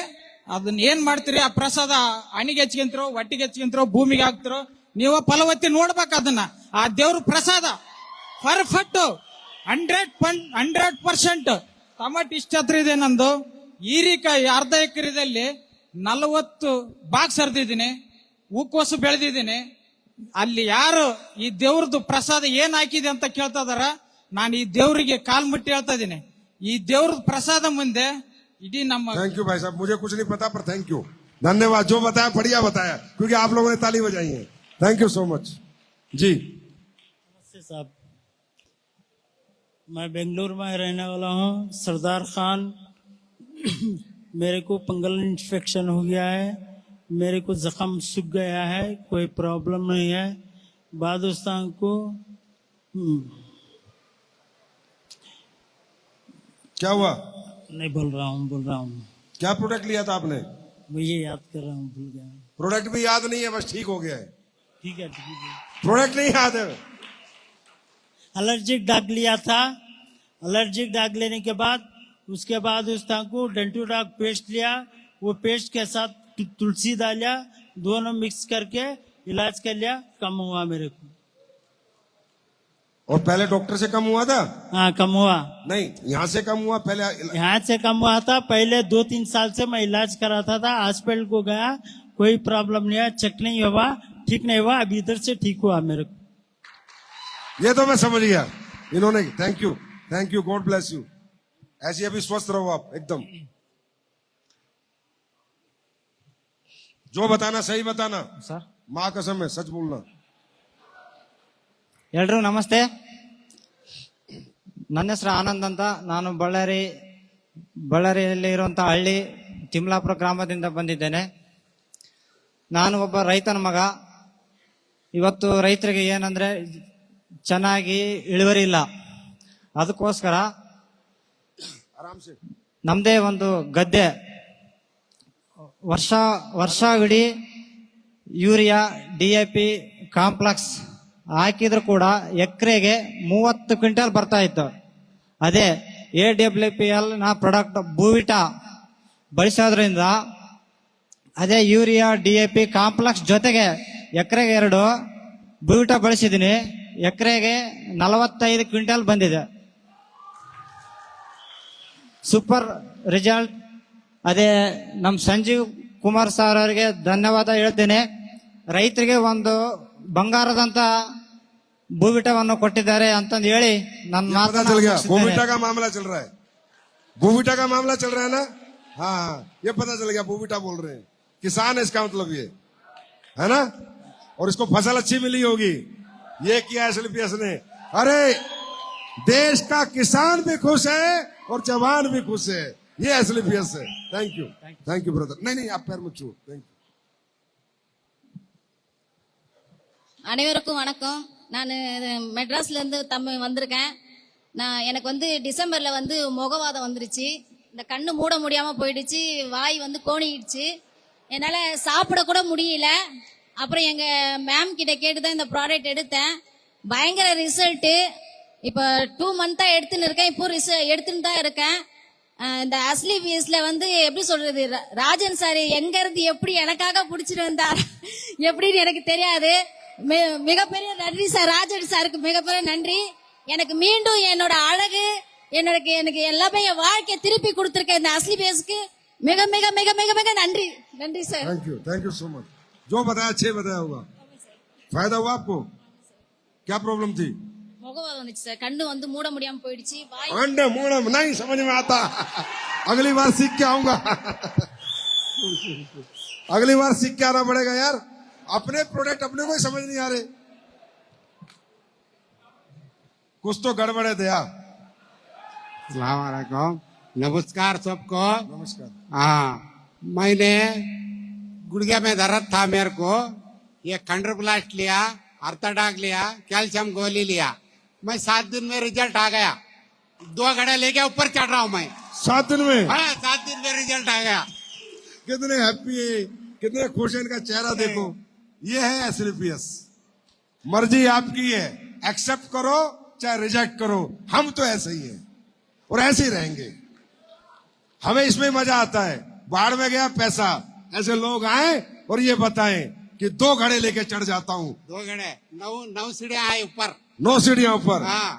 ಅದನ್ನ ಏನ್ ಮಾಡ್ತೀರಿ, ಆ ಪ್ರಸಾದ ಹಣಿಗೆ ಹಚ್ಕೊಂತಿರೋ, ಒಟ್ಟಿಗೆ ಹಚ್ಕೊಂತಿರೋ, ಭೂಮಿಗೆ ಹಾಕ್ತಿರೋ, ನೀವು ಫಲವತ್ತಿ ನೋಡ್ಬೇಕು ಅದನ್ನ. ಆ ದೇವ್ರ ಪ್ರಸಾದ ಪರ್ಫೆಕ್ಟ್ 100% ಟಮಾಟೋ ಇಷ್ಟ ಹತ್ರ ಇದೆ ನಂದು. ಹೀರಿಕಾಯಿ ಅರ್ಧ ಎಕರೆದಲ್ಲಿ 40 ಬಾಕ್ಸ್ ಹರಿದಿದ್ದೀನಿ, ಹೂಕೋಸು ಬೆಳೆದಿದ್ದೀನಿ. ಅಲ್ಲಿ ಯಾರು ಈ ದೇವ್ರದ್ದು ಪ್ರಸಾದ ಏನ್ ಹಾಕಿದೆ ಅಂತ ಕೇಳ್ತಾ ಇದಾರ, ನಾನು ಈ ದೇವರಿಗೆ ಕಾಲ್ ಮುಟ್ಟಿ ಹೇಳ್ತಾ ಇದ್ದೀನಿ. ಈ ದೇವ್ರ ಪ್ರಸಾದ ಮುಂದೆ ಇಡೀ ನಮ್ಮ थैंक यू भाई साहब, मुझे कुछ नहीं पता पर थैंक यू, धन्यवाद। जो बताया बढ़िया बताया, क्योंकि आप लोगों ने ताली बजाई है। थैंक यू सो मच जी। नमस्ते साहब, मैं बेंगलुरु में रहने वाला हूँ, सरदार खान। मेरे को फंगल इन्फेक्शन हो गया है, मेरे को जख्म सूख गया है, कोई प्रॉब्लम नहीं है। बादुस्तान को क्या हुआ? नहीं बोल रहा हूँ क्या प्रोडक्ट लिया था आपने? मुझे याद कर रहा हूँ, भूल गया। प्रोडक्ट भी याद नहीं है, बस ठीक हो गया है। ठीक है। प्रोडक्ट नहीं याद है। एलर्जिक डाग लिया था, एलर्जिक डाग लेने के बाद उसके बाद उस को डेंटू डाग पेस्ट लिया। वो पेस्ट के साथ तुलसी डालिया, दोनों मिक्स करके इलाज कर लिया, कम हुआ मेरे को। और पहले डॉक्टर से कम हुआ था? हाँ, कम हुआ। नहीं, यहाँ से कम हुआ पहले? यहाँ से कम हुआ था। पहले 2-3 साल से मैं इलाज कराता था, हॉस्पिटल को गया, कोई प्रॉब्लम नहीं है, चेक नहीं हुआ, ठीक नहीं हुआ, अभी इधर से ठीक हुआ मेरे को। ये तो मैं समझ गया इन्होंने। Thank you, God bless you. ऐसे अभी स्वस्थ रहो आप एकदम। जो बताना सही बताना, ಸರ್ माँ कसम है, सच बोलना। ಎಲ್ರಿಗೂ ನಮಸ್ತೆ. ನನ್ನ ಹೆಸರು ಆನಂದ್ ಅಂತ. ನಾನು ಬಳ್ಳಾರಿಯಲ್ಲಿ ಇರುವಂತಹ ಹಳ್ಳಿ ತಿಮ್ಲಾಪುರ ಗ್ರಾಮದಿಂದ ಬಂದಿದ್ದೇನೆ. ನಾನು ಒಬ್ಬ ರೈತನ ಮಗ. ಇವತ್ತು ರೈತರಿಗೆ ಏನಂದ್ರೆ ಚೆನ್ನಾಗಿ ಇಳುವರಿ ಇಲ್ಲ. ಅದಕ್ಕೋಸ್ಕರ ನಮ್ದೇ ಒಂದು ಗದ್ದೆ ವರ್ಷವಿಡೀ ಯೂರಿಯಾ, DAP ಕಾಂಪ್ಲೆಕ್ಸ್ ಹಾಕಿದ್ರು ಕೂಡ ಎಕರೆಗೆ 30 ಕ್ವಿಂಟಲ್ ಬರ್ತಾ ಇತ್ತು. ಅದೇ AWPL ನ ಪ್ರಾಡಕ್ಟ್ ಬೂವಿಟಾ ಬಳಸೋದ್ರಿಂದ, ಅದೇ ಯೂರಿಯಾ, DAP ಕಾಂಪ್ಲೆಕ್ಸ್ ಜೊತೆಗೆ ಎಕರೆಗೆ 2 ಬೂವಿಟಾ ಬಳಸಿದೀನಿ. ಎಕರೆಗೆ 45 ಕ್ವಿಂಟಲ್ ಬಂದಿದೆ. Super result. ಅದೇ ನಮ್ಮ ಸಂಜೀವ್ ಕುಮಾರ್ ಸರ್ ಅವರಿಗೆ ಧನ್ಯವಾದ ಹೇಳ್ತೇನೆ. ರೈತರಿಗೆ ಒಂದು ಬಂಗಾರದಂತ ಭೂವಿಟವನ್ನು ಕೊಟ್ಟಿದ್ದಾರೆ ಅಂತಂದು ಹೇಳಿ ನನ್ನ पता चल गया बूविटा का मामला चल रहा है। बूविटा का मामला चल रहा है ना? हाँ, ये पता चल गया, बूविटा बोल रहे हैं। किसान है इसका मतलब, ये है ना? और इसको फसल अच्छी मिली होगी, ये किया SLPS ने। अरे देश का किसान भी खुश है और जवान भी खुश है, ये SLPS है। Thank you brother. नहीं, आप पैर मत छुओ। Thank you. அனைவருக்கும் வணக்கம். நான் மெட்ராஸ்ல இருந்து வந்திருக்கேன். எனக்கு டிசம்பர்ல முகவாதம் வந்துருச்சு. இந்த கண்ணு மூட முடியாம போயிடுச்சு, வாய் கோணிடுச்சு, என்னால சாப்பிட கூட முடியல. அப்புறம் எங்க மேம் கிட்ட கேட்டுதான் இந்த ப்ராடக்ட் எடுத்தேன். பயங்கர ரிசல்ட். இப்ப 2 மந்த்தா எடுத்துன்னு இருக்கேன். இப்போ எடுத்துன்னு தான் இருக்கேன். இந்த SLPSல எப்படி சொல்றது, ராஜன் சார் எங்க இருந்து எப்படி எனக்காக புடிச்சிட்டு வந்தார் எப்படின்னு எனக்கு தெரியாது. மிகப்பெரிய நன்றி சார், ராஜன் சாருக்கு மிகப்பெரிய நன்றி. எனக்கு மீண்டும் என்னோட அழகு, எனக்கு எல்லாமே என் வாழ்க்கையை திருப்பி கொடுத்திருக்கேன் இந்த SLPSக்கு மிக மிக மிக மிக மிக நன்றி. நன்றி sir. Thank you so much. जो बताया अच्छे बताया होगा। फायदा हुआ आपको? क्या प्रॉब्लम थी? முகவாதம் வந்துச்சு சார். கண்ணு மூட முடியாம போயிடுச்சு. வாய் अंडे मूड़ा नहीं समझ में आता। अगली बार सीख के आऊंगा। अगली बार सीख के आना पड़ेगा यार। अपने प्रोडक्ट अपने को ही समझ नहीं आ रहे, कुछ तो गड़बड़ है दया। सलामकुम, नमस्कार सबको। नमस्कार। हाँ, मैंने गुड़िया में दर्द था मेरे को, ये खंड्रोप्लास्ट लिया, अर्थडाक लिया, कैल्शियम गोली लिया। मैं 7 दिन में रिजल्ट आ गया। 2 घड़े लेके ऊपर चढ़ रहा हूँ मैं। 7 दिन में? हाँ, 7 दिन में रिजल्ट आ गया। कितने हैप्पी है, कितने खुश है, इनका चेहरा देखो। ये है SLPS। मर्जी आपकी है, एक्सेप्ट करो चाहे रिजेक्ट करो, हम तो ऐसे ही हैं और ऐसे ही रहेंगे। हमें इसमें मजा आता है। बाढ़ में गया पैसा, ऐसे लोग आए और ये बताएं कि 2 घड़े लेके चढ़ जाता हूँ। 2 घड़े, 9 सीढ़ियाँ आए ऊपर, 9 सीढ़ियां ऊपर। हाँ,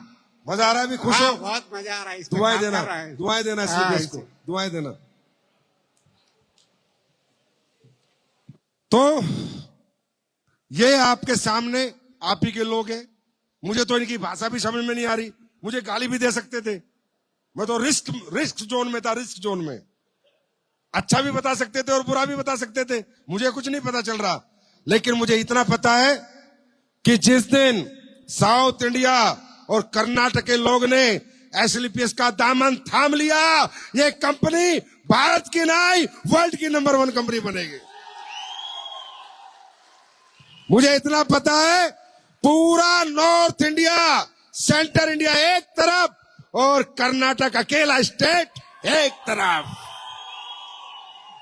मजा आ रहा है? भी खुश हाँ, हो? बहुत मजा आ रहा है। इस पे दुआएं काम देना, कर रहा है। दुआएं देना हाँ, SLPS को, दुआएं देना। तो ये आपके सामने आप ही के लोग हैं। मुझे तो इनकी भाषा भी समझ में नहीं आ रही, मुझे गाली भी दे सकते थे। मैं तो रिस्क जोन में था, रिस्क जोन में। अच्छा भी बता सकते थे और बुरा भी बता सकते थे, मुझे कुछ नहीं पता चल रहा। लेकिन मुझे इतना पता है कि जिस दिन साउथ इंडिया और कर्नाटक के लोग ने SLPS का दामन थाम लिया, ये कंपनी भारत की नहीं वर्ल्ड की नंबर 1 कंपनी बनेगी। मुझे इतना पता है, पूरा नॉर्थ इंडिया, सेंटर इंडिया एक तरफ और कर्नाटक अकेला स्टेट एक तरफ।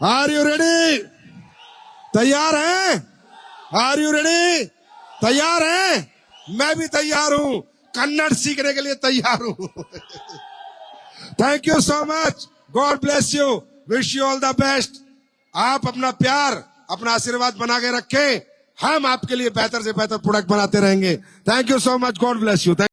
Are you ready? तैयार हैं? Are you ready? तैयार हैं? मैं भी तैयार हूं, कन्नड़ सीखने के लिए तैयार हूं। Thank you so much, God bless you, wish you all the best. आप अपना प्यार, अपना आशीर्वाद बना के रखें। हम आपके लिए बेहतर से बेहतर प्रोडक्ट बनाते रहेंगे। Thank you so much. God bless you.